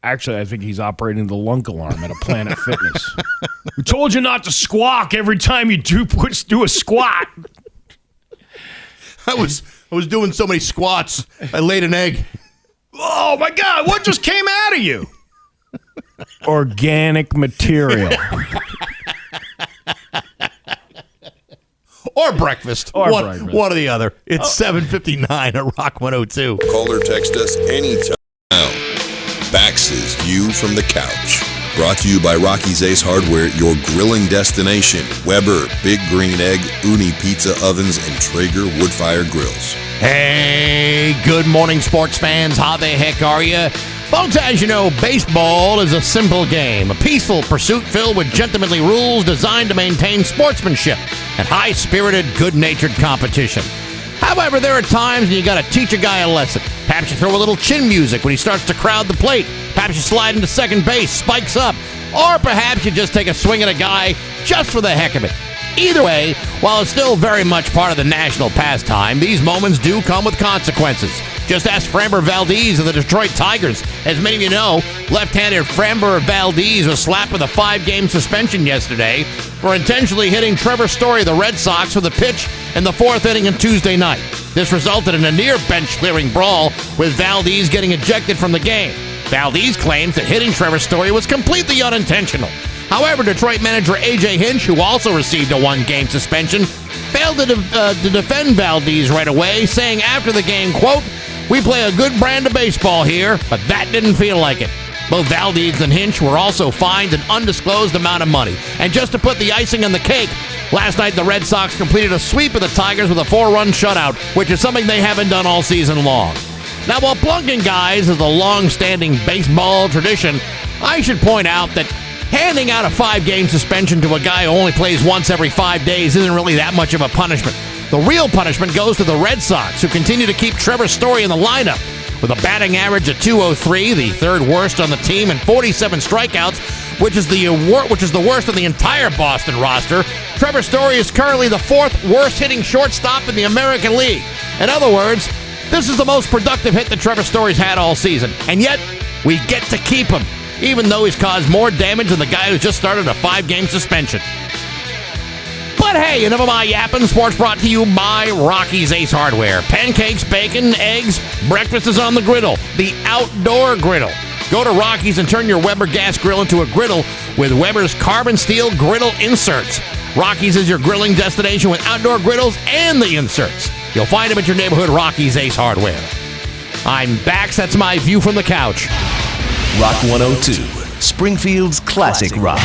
Actually, I think he's operating the lunk alarm at a Planet Fitness. We told you not to squawk every time you do a squat. I was doing so many squats, I laid an egg. Oh, my God. What just came out of you? Organic material. Or breakfast. One or the other. It's 7:59 at Rock 102. Call or text us anytime now. Bax's View from the Couch. Brought to you by Rocky's Ace Hardware, your grilling destination. Weber, Big Green Egg, Uni Pizza Ovens, and Traeger Woodfire Grills. Hey, good morning, sports fans. How the heck are you? Folks, as you know, baseball is a simple game, a peaceful pursuit filled with gentlemanly rules designed to maintain sportsmanship and high-spirited, good-natured competition. However, there are times when you got to teach a guy a lesson. Perhaps you throw a little chin music when he starts to crowd the plate. Perhaps you slide into second base, spikes up. Or perhaps you just take a swing at a guy just for the heck of it. Either way, while it's still very much part of the national pastime, these moments do come with consequences. Just ask Framber Valdez of the Detroit Tigers. As many of you know, left-handed Framber Valdez was slapped with a 5-game suspension yesterday for intentionally hitting Trevor Story of the Red Sox with a pitch in the 4th inning on Tuesday night. This resulted in a near-bench-clearing brawl, with Valdez getting ejected from the game. Valdez claims that hitting Trevor Story was completely unintentional. However, Detroit manager A.J. Hinch, who also received a 1-game suspension, failed to defend Valdez right away, saying after the game, quote, "We play a good brand of baseball here, but that didn't feel like it." Both Valdez and Hinch were also fined an undisclosed amount of money. And just to put the icing on the cake, last night the Red Sox completed a sweep of the Tigers with a 4-run shutout, which is something they haven't done all season long. Now, while plunking guys is a long-standing baseball tradition, I should point out that handing out a 5-game suspension to a guy who only plays once every 5 days isn't really that much of a punishment. The real punishment goes to the Red Sox, who continue to keep Trevor Story in the lineup. With a batting average of .203, the third worst on the team, and 47 strikeouts, which is the worst of the entire Boston roster, Trevor Story is currently the 4th worst hitting shortstop in the American League. In other words, this is the most productive hit that Trevor Story's had all season. And yet, we get to keep him, even though he's caused more damage than the guy who just started a 5-game suspension. But hey, enough of my yapping. Sports brought to you by Rocky's Ace Hardware. Pancakes, bacon, eggs, breakfast is on the griddle, the outdoor griddle. Go to Rocky's and turn your Weber gas grill into a griddle with Weber's carbon steel griddle inserts. Rocky's is your grilling destination with outdoor griddles and the inserts. You'll find them at your neighborhood Rocky's Ace Hardware. I'm Bax. That's my view from the couch. Rock 102, Springfield's classic rock.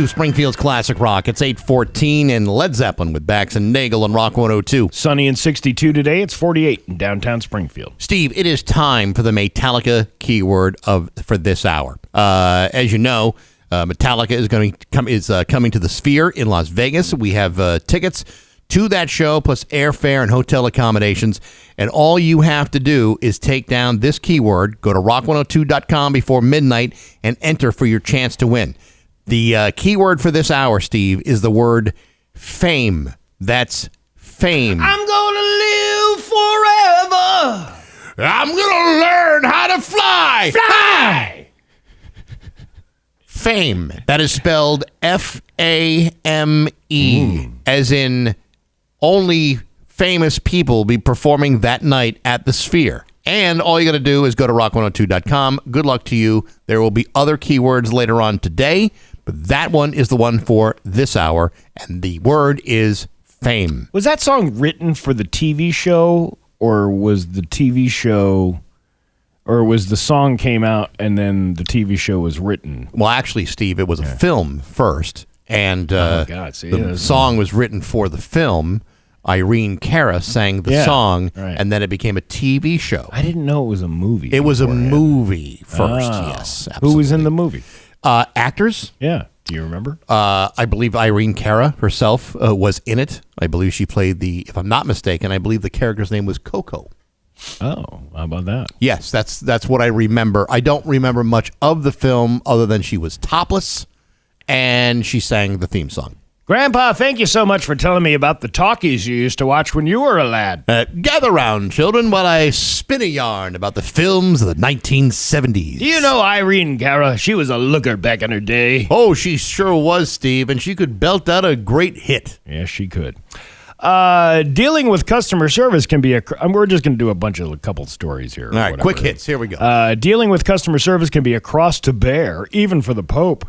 Springfield's classic rock. It's 8:14 and Led Zeppelin with Bax and Nagle on Rock 102. Sunny and 62 today. It's 48 in downtown Springfield. Steve, it is time for the Metallica keyword for this hour. As you know, Metallica is coming to the Sphere in Las Vegas. We have tickets to that show, plus airfare and hotel accommodations. And all you have to do is take down this keyword, go to rock102.com before midnight, and enter for your chance to win. The keyword for this hour, Steve, is the word fame. That's fame. I'm gonna live forever. I'm gonna learn how to fly. Fly. Fame. That is spelled F-A-M-E, as in only famous people be performing that night at the Sphere. And all you got to do is go to rock102.com. Good luck to you. There will be other keywords later on today, but that one is the one for this hour, and the word is fame. Was that song written for the TV show, or was the TV show, or was the song came out and then the TV show was written? Well, actually, Steve, it was a film first, and the song was written for the film. Irene Cara sang the song, and then it became a TV show. I didn't know it was a movie. It was a movie first, yes. Absolutely. Who was in the movie? Actors. Yeah. Do you remember? I believe Irene Cara herself was in it. I believe she played if I'm not mistaken, I believe the character's name was Coco. Oh, how about that? Yes, that's what I remember. I don't remember much of the film other than she was topless and she sang the theme song. Grandpa, thank you so much for telling me about the talkies you used to watch when you were a lad. Gather round, children, while I spin a yarn about the films of the 1970s. Do you know Irene Cara? She was a looker back in her day. Oh, she sure was, Steve, and she could belt out a great hit. Yes, she could. Dealing with customer service can be we're just going to do a couple stories here. All right, quick hits. Here we go. Dealing with customer service can be a cross to bear, even for the Pope.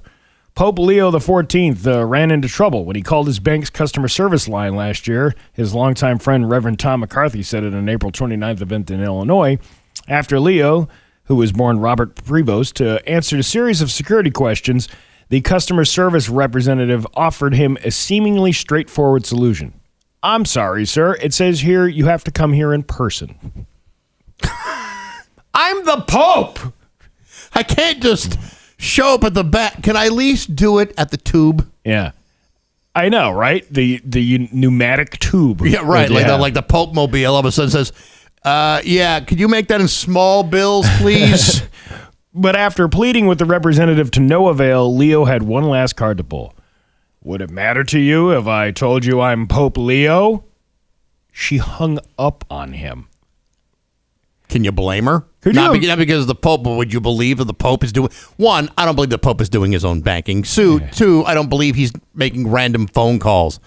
Pope Leo XIV ran into trouble when he called his bank's customer service line last year. His longtime friend, Reverend Tom McCarthy, said at an April 29th event in Illinois. After Leo, who was born Robert Prevost, answered a series of security questions, the customer service representative offered him a seemingly straightforward solution. I'm sorry, sir. It says here you have to come here in person. I'm the Pope! I can't just show up at the back. Can I at least do it at the tube? Yeah. I know, right? The pneumatic tube. Yeah, right. Like the Pope Mobile all of a sudden says, yeah, could you make that in small bills, please? But after pleading with the representative to no avail, Leo had one last card to pull. Would it matter to you if I told you I'm Pope Leo? She hung up on him. Can you blame her? Not because of the Pope, but would you believe that the Pope is doing... One, I don't believe the Pope is doing his own banking. Two, I don't believe he's making random phone calls.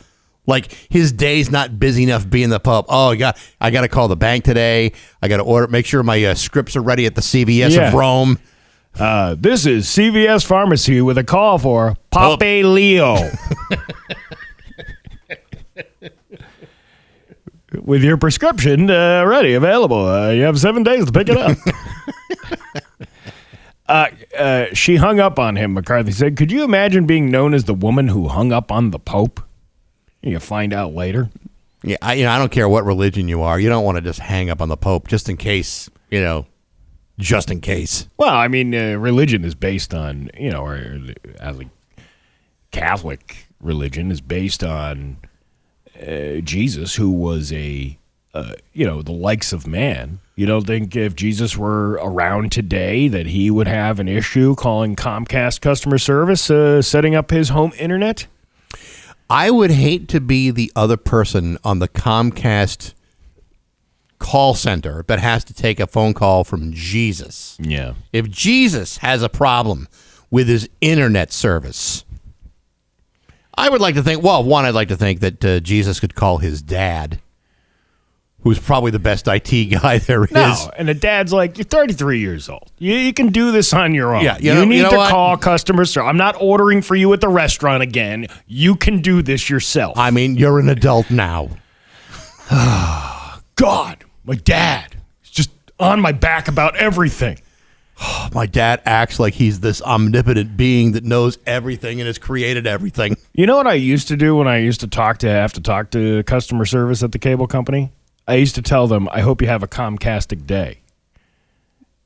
Like, his day's not busy enough being the Pope. Oh, I got to call the bank today. I got to order, make sure my scripts are ready at the CVS of Rome. This is CVS Pharmacy with a call for Pope Leo. With your prescription ready, available. You have 7 days to pick it up. She hung up on him, McCarthy said. Could you imagine being known as the woman who hung up on the Pope? You find out later. Yeah, I don't care what religion you are. You don't want to just hang up on the Pope just in case, just in case. Well, I mean, religion is based on, or as a Catholic religion is based on Jesus, who was the likes of man. You don't think if Jesus were around today that he would have an issue calling Comcast customer service, setting up his home internet? I would hate to be the other person on the Comcast call center that has to take a phone call from Jesus. Yeah. If Jesus has a problem with his internet service, I would like to think, I'd like to think that Jesus could call his dad, who's probably the best IT guy there is. No, and the dad's like, you're 33 years old. You can do this on your own. Yeah, you need to call customer service. I'm not ordering for you at the restaurant again. You can do this yourself. I mean, you're an adult now. God, my dad is just on my back about everything. My dad acts like he's this omnipotent being that knows everything and has created everything. You know what I used to do when I used to have to talk to customer service at the cable company? I used to tell them, I hope you have a Comcastic day.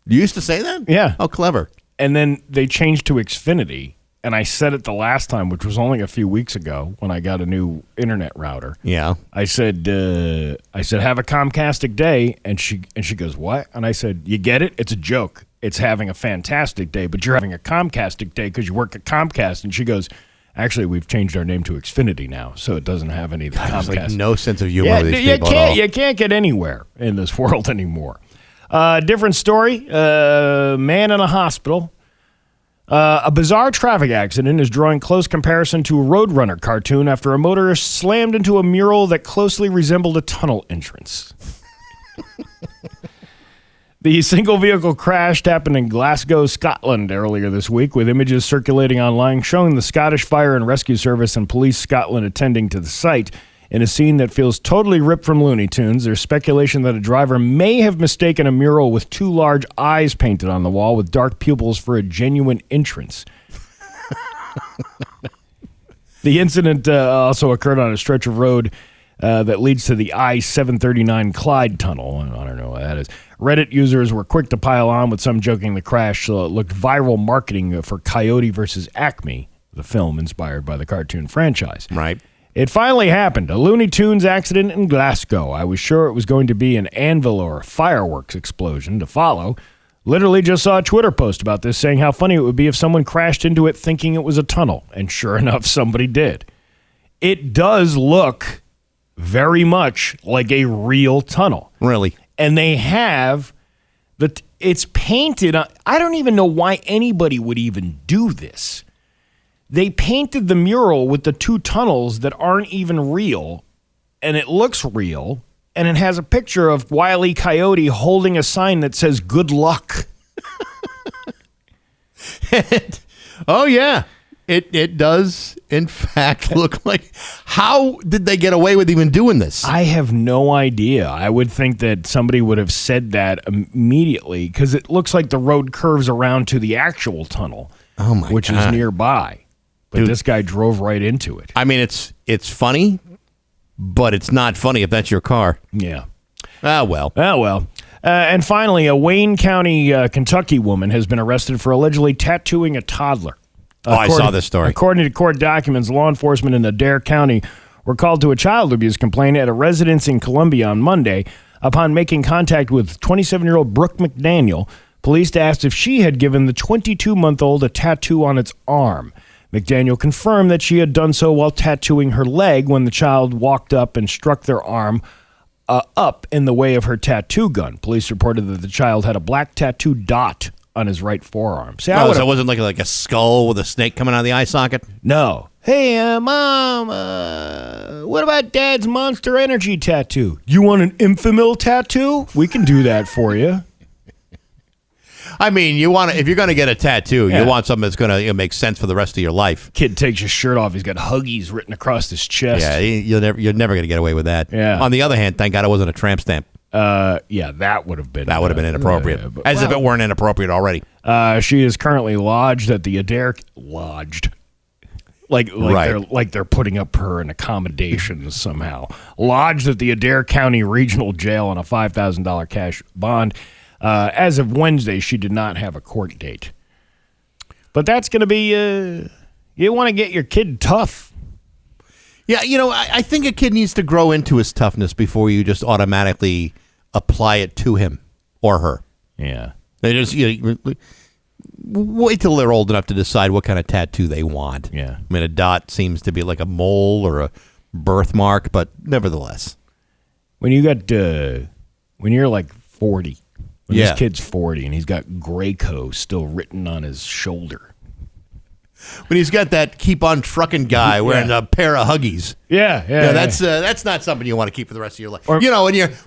You used to say that? Yeah. Oh, clever. And then they changed to Xfinity, and I said it the last time, which was only a few weeks ago when I got a new internet router. Yeah. I said, have a Comcastic day, and she goes, what? And I said, you get it? It's a joke. It's having a fantastic day, but you're having a Comcastic day because you work at Comcast. And she goes, actually, we've changed our name to Xfinity now, so it doesn't have any of the Comcast. Like no sense of humor with these people at all. You can't get anywhere in this world anymore. Different story. Man in a hospital. A bizarre traffic accident is drawing close comparison to a Roadrunner cartoon after a motorist slammed into a mural that closely resembled a tunnel entrance. The single vehicle crash happened in Glasgow, Scotland earlier this week, with images circulating online showing the Scottish Fire and Rescue Service and Police Scotland attending to the site. In a scene that feels totally ripped from Looney Tunes, there's speculation that a driver may have mistaken a mural with two large eyes painted on the wall with dark pupils for a genuine entrance. The incident also occurred on a stretch of road that leads to the I-739 Clyde Tunnel. I don't know what that is. Reddit users were quick to pile on, with some joking the crash looked viral marketing for Coyote vs. Acme, the film inspired by the cartoon franchise. Right. It finally happened, a Looney Tunes accident in Glasgow. I was sure it was going to be an anvil or a fireworks explosion to follow. Literally just saw a Twitter post about this saying how funny it would be if someone crashed into it thinking it was a tunnel, and sure enough, somebody did. It does look very much like a real tunnel. Really? And they have it's painted. I don't even know why anybody would even do this. They painted the mural with the two tunnels that aren't even real, and it looks real, and it has a picture of Wile E. Coyote holding a sign that says "Good luck." Oh, yeah. It does, in fact, look like... How did they get away with even doing this? I have no idea. I would think that somebody would have said that immediately, because it looks like the road curves around to the actual tunnel, which is nearby. But Dude, this guy drove right into it. I mean, it's funny, but it's not funny if that's your car. Yeah. Ah, well. And finally, a Wayne County, Kentucky woman has been arrested for allegedly tattooing a toddler. I saw this story. According to court documents, law enforcement in Adair County were called to a child abuse complaint at a residence in Columbia on Monday. Upon making contact with 27-year-old Brooke McDaniel, police asked if she had given the 22-month-old a tattoo on its arm. McDaniel confirmed that she had done so while tattooing her leg when the child walked up and struck their arm up in the way of her tattoo gun. Police reported that the child had a black tattoo dot on his right forearm. See, so it wasn't like a skull with a snake coming out of the eye socket? No. Hey, Mom, what about Dad's Monster Energy tattoo? You want an Infamil tattoo? We can do that for you. I mean, if you're going to get a tattoo, you want something that's going to make sense for the rest of your life. Kid takes his shirt off. He's got Huggies written across his chest. Yeah, you're never going to get away with that. Yeah. On the other hand, thank God it wasn't a tramp stamp. Yeah, that would have been inappropriate. As if it weren't inappropriate already. She is currently lodged at the Adair like they're putting up her in accommodations somehow. Lodged at the Adair County Regional Jail on a $5,000 cash bond. As of Wednesday, she did not have a court date. But that's going to be you want to get your kid tough. Yeah, I think a kid needs to grow into his toughness before you just automatically apply it to him or her. Yeah. They just wait till they're old enough to decide what kind of tattoo they want. Yeah. I mean, a dot seems to be like a mole or a birthmark, but nevertheless. When you're like 40, when this kid's 40 and he's got Graco still written on his shoulder. When he's got that keep on trucking guy wearing a pair of Huggies. Yeah. That's not something you want to keep for the rest of your life. Or,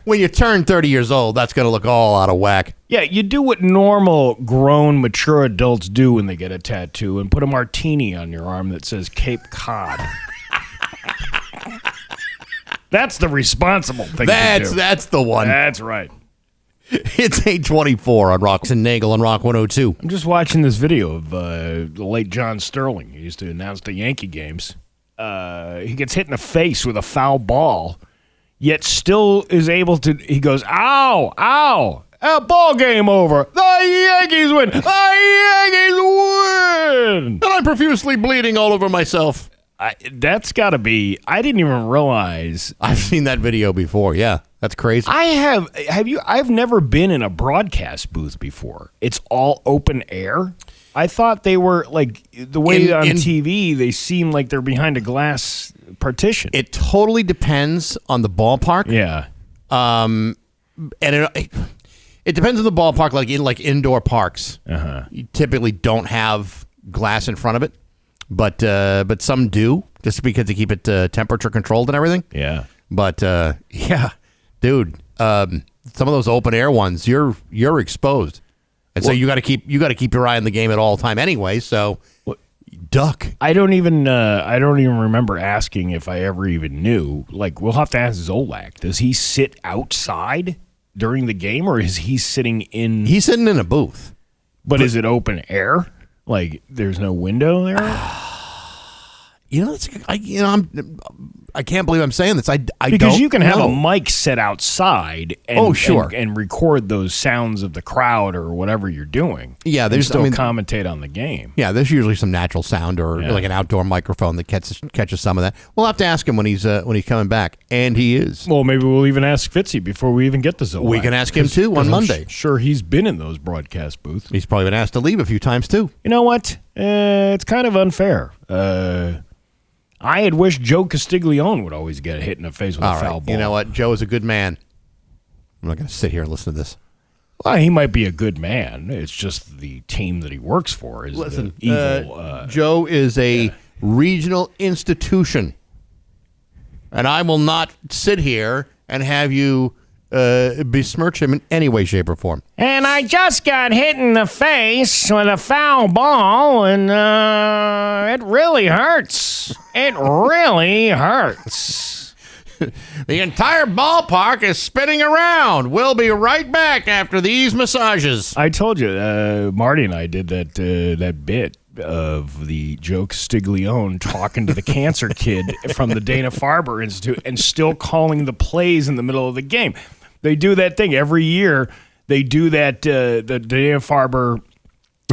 when you turn 30 years old, that's going to look all out of whack. Yeah, you do what normal, grown, mature adults do when they get a tattoo and put a martini on your arm that says Cape Cod. That's the responsible thing to do. That's the one. That's right. It's 8:24 on Bax and Nagle on Rock 102. I'm just watching this video of the late John Sterling. He used to announce the Yankee games. He gets hit in the face with a foul ball, yet still is able to. He goes, "Ow, ow! Ball game over. The Yankees win. The Yankees win." And I'm profusely bleeding all over myself. That's got to be. I didn't even realize. I've seen that video before. Yeah, that's crazy. I have. Have you? I've never been in a broadcast booth before. It's all open air. I thought they were like the way on TV. They seem like they're behind a glass partition. It totally depends on the ballpark. Yeah. And it depends on the ballpark. Like in indoor parks, you typically don't have glass in front of it. But some do, just because they keep it temperature controlled and everything. Yeah. But yeah, dude, some of those open air ones, you're exposed, and so you got to keep your eye on the game at all time anyway. So duck. I don't even remember asking if I ever even knew. Like, we'll have to ask Zolak. Does he sit outside during the game, or is he sitting in? He's sitting in a booth. But is it open air? Like, there's no window there? I can't believe I'm saying this. I because don't you can have know. a mic set outside and, sure. and record those sounds of the crowd or whatever you're doing. Yeah, there's still commentate on the game. Yeah, there's usually some natural sound or like an outdoor microphone that catches some of that. We'll have to ask him when he's coming back, and he is. Well, maybe we'll even ask Fitzy before we even get to Zolak. We can ask him too on Monday. Sure, he's been in those broadcast booths. He's probably been asked to leave a few times too. You know what? It's kind of unfair. I had wished Joe Castiglione would always get hit in the face with All a foul right. ball. You know what? Joe is a good man. I'm not going to sit here and listen to this. Well, he might be a good man. It's just the team that he works for is Listen, the evil. Joe is a regional institution, and I will not sit here and have you besmirch him in any way, shape, or form. And I just got hit in the face with a foul ball, and it really hurts. It really hurts. The entire ballpark is spinning around. We'll be right back after these massages. I told you, Marty and I did that bit of the Joe Castiglione talking to the cancer kid from the Dana-Farber Institute and still calling the plays in the middle of the game. They do that thing every year. They do that the Dana-Farber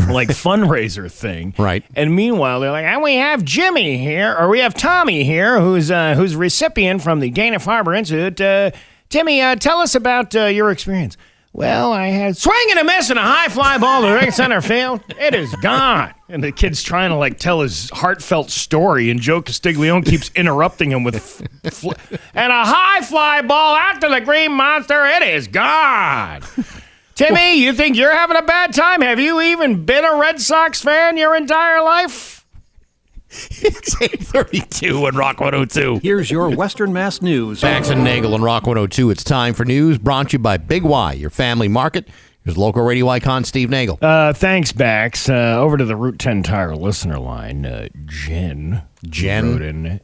like fundraiser thing, right? And meanwhile, they're like, "And we have Jimmy here, or we have Tommy here, who's a recipient from the Dana-Farber Institute. Timmy, tell us about your experience." Well, I had swing and a miss and a high fly ball to right center field. It is gone. And the kid's trying to like tell his heartfelt story, and Joe Castiglione keeps interrupting him with and a high fly ball out to the green monster. It is gone. Timmy, you think you're having a bad time? Have you even been a Red Sox fan your entire life? It's 8:32 on Rock 102. Here's your Western Mass News. Bax and Nagle on Rock 102. It's time for news brought to you by Big Y, your family market. Here's local radio icon Steve Nagle. Thanks, Bax. Over to the Route 10 Tire listener line. Jen wrote in.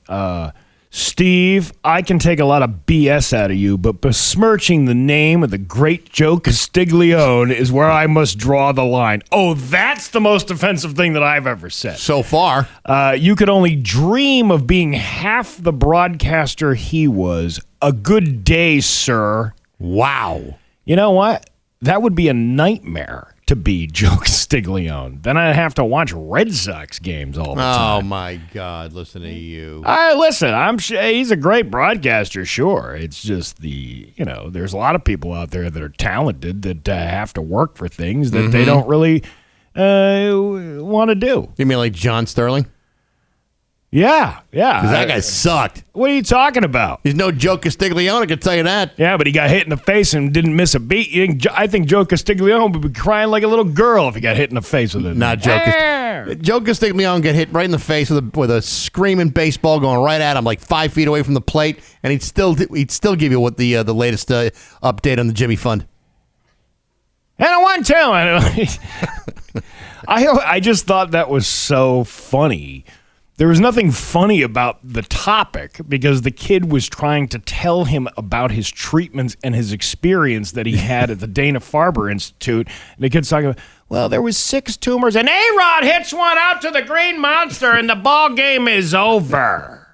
Steve, I can take a lot of BS out of you, but besmirching the name of the great Joe Castiglione is where I must draw the line. Oh, that's the most offensive thing that I've ever said. So far. You could only dream of being half the broadcaster he was. A good day, sir. Wow. You know what? That would be a nightmare to be Joe Castiglione. Then I'd have to watch Red Sox games all the time. Oh, my God. Listen to you. Listen, I'm sure he's a great broadcaster, sure. It's just there's a lot of people out there that are talented that have to work for things that they don't really want to do. You mean like John Sterling? Yeah. Because that guy sucked. What are you talking about? He's no Joe Castiglione, I can tell you that. Yeah, but he got hit in the face and didn't miss a beat. I think Joe Castiglione would be crying like a little girl if he got hit in the face with it. Not Joe Castiglione. Joe Castiglione got hit right in the face with a screaming baseball going right at him, like 5 feet away from the plate, and he'd still give you what the latest update on the Jimmy Fund. And a 1-2. I just thought that was so funny. There was nothing funny about the topic because the kid was trying to tell him about his treatments and his experience that he had at the Dana-Farber Institute. And the kid's talking about, well, there was 6 tumors, and A-Rod hits one out to the green monster, and the ball game is over.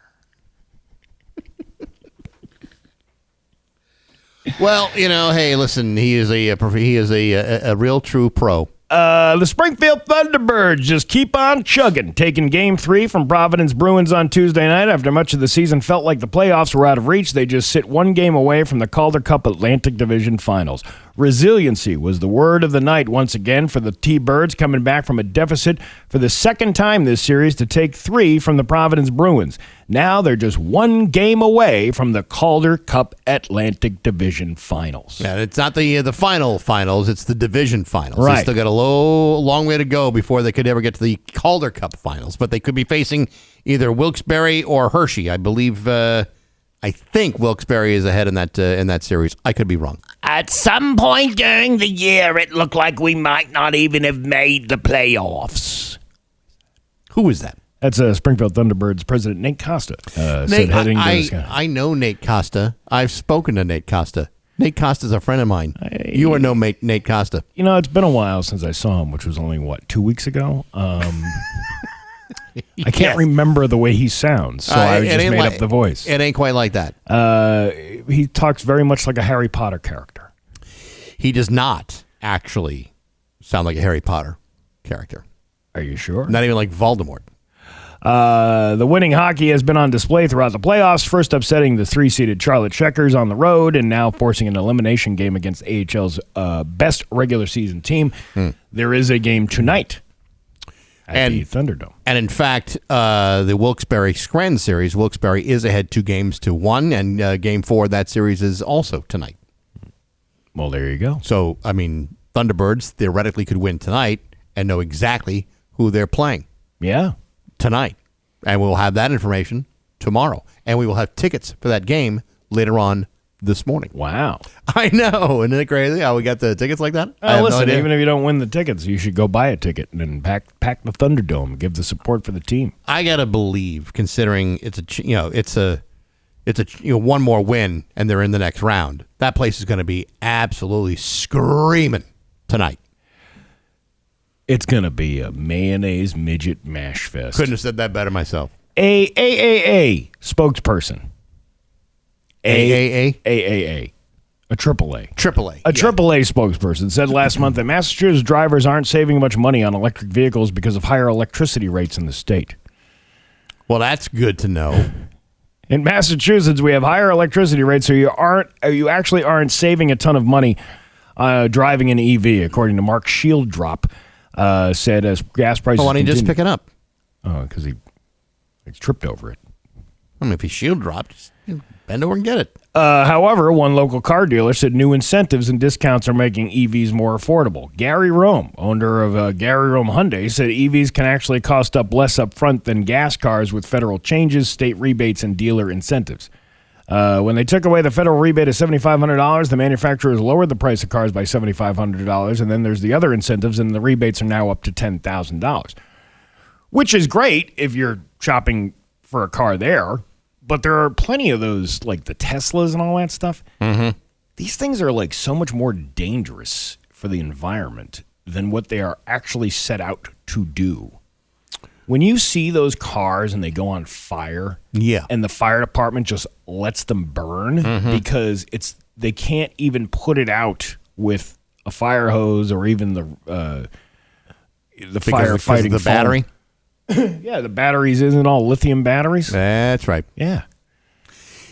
Well, hey, listen, he is a real true pro. The Springfield Thunderbirds just keep on chugging, taking Game 3 from Providence Bruins on Tuesday night. After much of the season felt like the playoffs were out of reach, they just sit one game away from the Calder Cup Atlantic Division Finals. Resiliency was the word of the night once again for the T-Birds, coming back from a deficit for the second time this series to take 3 from the Providence Bruins. Now they're just one game away from the Calder Cup Atlantic Division Finals. Yeah, it's not the finals, it's the division finals. Right. They still got a long way to go before they could ever get to the Calder Cup finals, but they could be facing either Wilkes-Barre or Hershey. I believe I think Wilkes-Barre is ahead in that series. I could be wrong. At some point during the year, it looked like we might not even have made the playoffs. Who is that? That's Springfield Thunderbirds president Nate Costa. I know Nate Costa. I've spoken to Nate Costa. Nate Costa's a friend of mine. You are no Nate Costa. It's been a while since I saw him, which was only, 2 weeks ago? I can't remember the way he sounds, so I just made up the voice. It ain't quite like that. He talks very much like a Harry Potter character. He does not actually sound like a Harry Potter character. Are you sure? Not even like Voldemort. The winning hockey has been on display throughout the playoffs, first upsetting the 3-seeded Charlotte Checkers on the road and now forcing an elimination game against AHL's best regular season team. There is a game tonight. at the Thunderdome. And in fact, the Wilkes-Barre-Scranton series, Wilkes-Barre is ahead 2-1, and Game 4 of that series is also tonight. Well, there you go. So, I mean, Thunderbirds theoretically could win tonight and know exactly who they're playing. Yeah. Tonight. And we'll have that information tomorrow. And we will have tickets for that game later on this morning. Wow. I know. Isn't it crazy how we got the tickets like that? Listen, even if you don't win the tickets, you should go buy a ticket and then pack the Thunderdome and give the support for the team. I got to believe, considering it's a one more win and they're in the next round, that place is going to be absolutely screaming tonight. It's going to be a mayonnaise midget mash fest. Couldn't have said that better myself. A spokesperson. AAA? AAA. A AAA. AAA. A AAA spokesperson said last month that Massachusetts drivers aren't saving much money on electric vehicles because of higher electricity rates in the state. Well, that's good to know. In Massachusetts, we have higher electricity rates, so you actually aren't saving a ton of money driving an EV, according to Mark Shieldrop, said as gas prices. Why don't you just pick it up? Oh, because he tripped over it. I mean, if he shield dropped, just bend over and get it. However, one local car dealer said new incentives and discounts are making EVs more affordable. Gary Rome, owner of Gary Rome Hyundai, said EVs can actually cost up less up front than gas cars with federal changes, state rebates, and dealer incentives. When they took away the federal rebate of $7,500, the manufacturers lowered the price of cars by $7,500, and then there's the other incentives, and the rebates are now up to $10,000, which is great if you're shopping for a car there. But there are plenty of those, like the Teslas and all that stuff. Mm-hmm. These things are like so much more dangerous for the environment than what they are actually set out to do. When you see those cars and they go on fire, and the fire department just lets them burn because they can't even put it out with a fire hose or even the firefighting the battery. Yeah, the batteries isn't all lithium batteries. That's right. Yeah.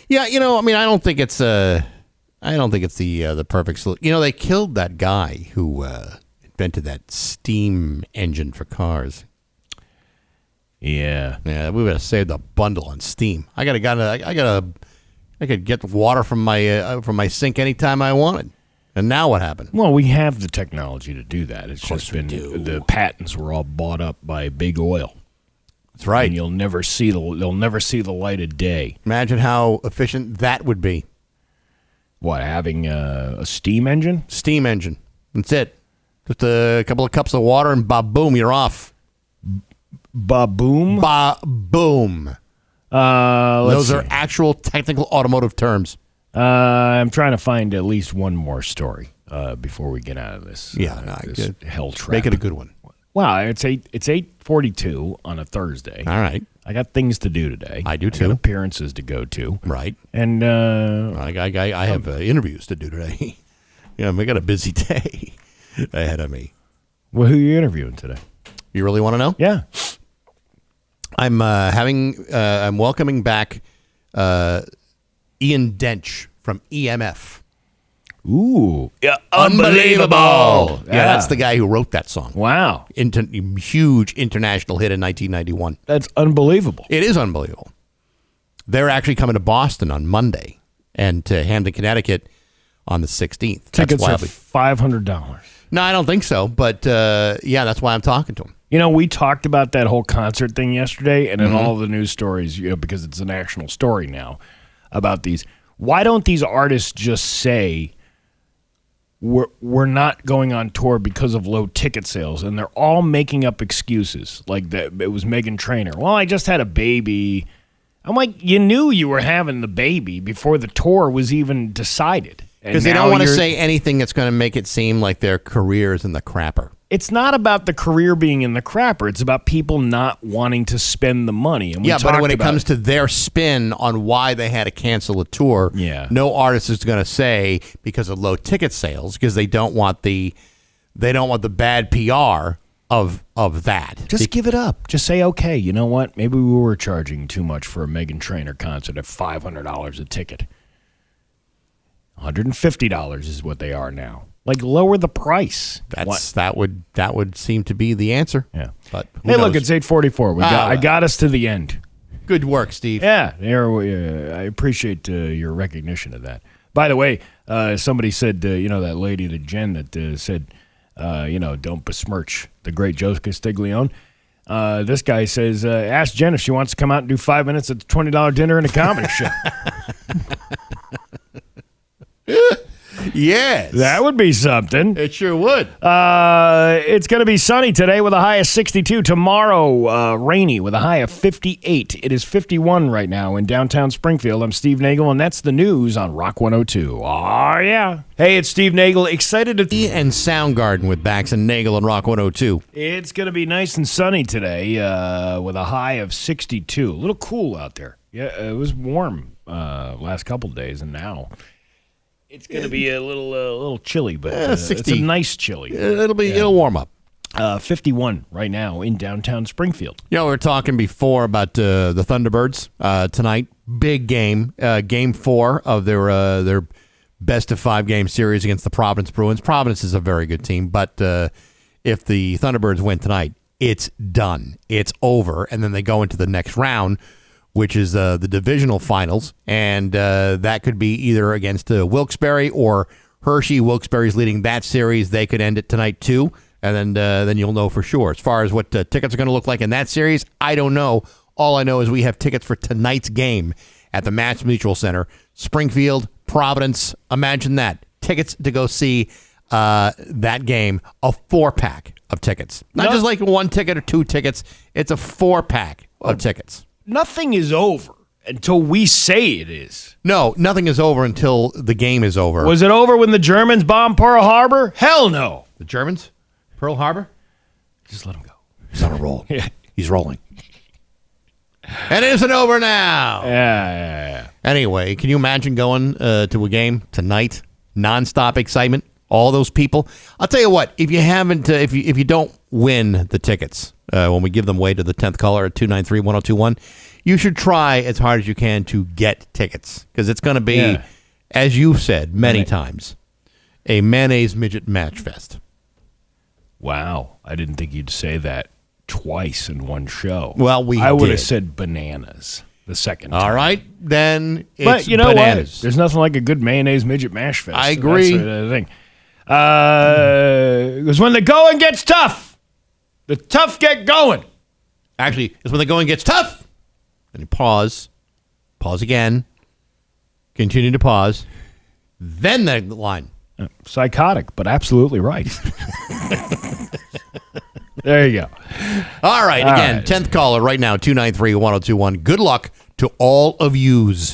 Yeah, I mean, I don't think it's the perfect solution. They killed that guy who invented that steam engine for cars. Yeah. Yeah, we would have saved a bundle on steam. I could get water from my sink anytime I wanted. And now what happened? Well, we have the technology to do that. It's just been the patents were all bought up by big oil. That's right. And they'll never see the light of day. Imagine how efficient that would be. What, having a steam engine? Steam engine. That's it. Just a couple of cups of water and ba-boom, you're off. Ba-boom? Ba-boom. Those are actual technical automotive terms. I'm trying to find at least one more story before we get out of this. This hell trap. Make it a good one. Well, it's 8:42 on a Thursday. All right. I got things to do today. I do too. I got appearances to go to. Right. And I have interviews to do today. I got a busy day ahead of me. Well, who are you interviewing today? You really want to know? Yeah. I'm I'm welcoming back Ian Dench from EMF. Ooh. Yeah, unbelievable. Yeah, that's the guy who wrote that song. Wow. Huge international hit in 1991. That's unbelievable. It is unbelievable. They're actually coming to Boston on Monday and to Hamden, Connecticut on the 16th. Tickets are $500. No, I don't think so. But, that's why I'm talking to him. We talked about that whole concert thing yesterday and in all the news stories, because it's a national story now about these. Why don't these artists just say, we're not going on tour because of low ticket sales? And they're all making up excuses. Like that, it was Meghan Trainor. Well, I just had a baby. I'm like, you knew you were having the baby before the tour was even decided. Because they don't want to say anything that's going to make it seem like their career is in the crapper. It's not about the career being in the crapper. It's about people not wanting to spend the money. And but when it comes to their spin on why they had to cancel a tour, no artist is going to say because of low ticket sales, because they don't want the bad PR of that. Just give it up. Just say, okay, you know what? Maybe we were charging too much for a Meghan Trainor concert at $500 a ticket. $150 is what they are now. Like, lower the price. That would seem to be the answer. Yeah. But hey, look, it's 8:44. I got us to the end. Good work, Steve. Yeah, I appreciate your recognition of that. By the way, somebody said, that lady, the Jen, that said, don't besmirch the great Joe Castiglione. This guy says, ask Jen if she wants to come out and do 5 minutes at the $20 dinner and a comedy show. Yes. That would be something. It sure would. It's going to be sunny today with a high of 62. Tomorrow, rainy with a high of 58. It is 51 right now in downtown Springfield. I'm Steve Nagle, and that's the news on Rock 102. Oh, yeah. Hey, it's Steve Nagle. Excited to... And Soundgarden with Bax and Nagle on Rock 102. It's going to be nice and sunny today with a high of 62. A little cool out there. Yeah, it was warm last couple of days, and now... It's going to be a little chilly, but it's a nice chilly. It'll warm up. 51 right now in downtown Springfield. We were talking before about the Thunderbirds tonight. Big game, game 4 of their best of 5 game series against the Providence Bruins. Providence is a very good team, but if the Thunderbirds win tonight, it's done. It's over, and then they go into the next round, which is the divisional finals, and that could be either against Wilkes-Barre or Hershey. Wilkes-Barre's leading that series. They could end it tonight, too, and then you'll know for sure. As far as what tickets are going to look like in that series, I don't know. All I know is we have tickets for tonight's game at the Mass Mutual Center. Springfield, Providence, imagine that. Tickets to go see that game, a 4-pack of tickets. Not just like 1 ticket or 2 tickets. It's a 4-pack of tickets. Nothing is over until we say it is. No, nothing is over until the game is over. Was it over when the Germans bombed Pearl Harbor? Hell no. The Germans? Pearl Harbor? Just let him go. He's on a roll. Yeah. He's rolling. And it isn't over now. Yeah. Anyway, can you imagine going to a game tonight? Nonstop excitement. All those people. I'll tell you what. If you haven't, if you don't win the tickets when we give them away to the 10th caller at 293-1021, you should try as hard as you can to get tickets because it's going to be, as you've said many times, a mayonnaise midget match fest. Wow, I didn't think you'd say that twice in one show. Well, I would have said bananas the second time. All right, then it's but you know bananas. What? There's nothing like a good mayonnaise midget mash fest. I agree. That's the thing. Because when the going gets tough, the tough get going. Actually, it's when the going gets tough. Then you pause again, continue to pause, then the line. Psychotic, but absolutely right. There you go. All right, again, 10th caller right now, 293-1021. Good luck to all of yous.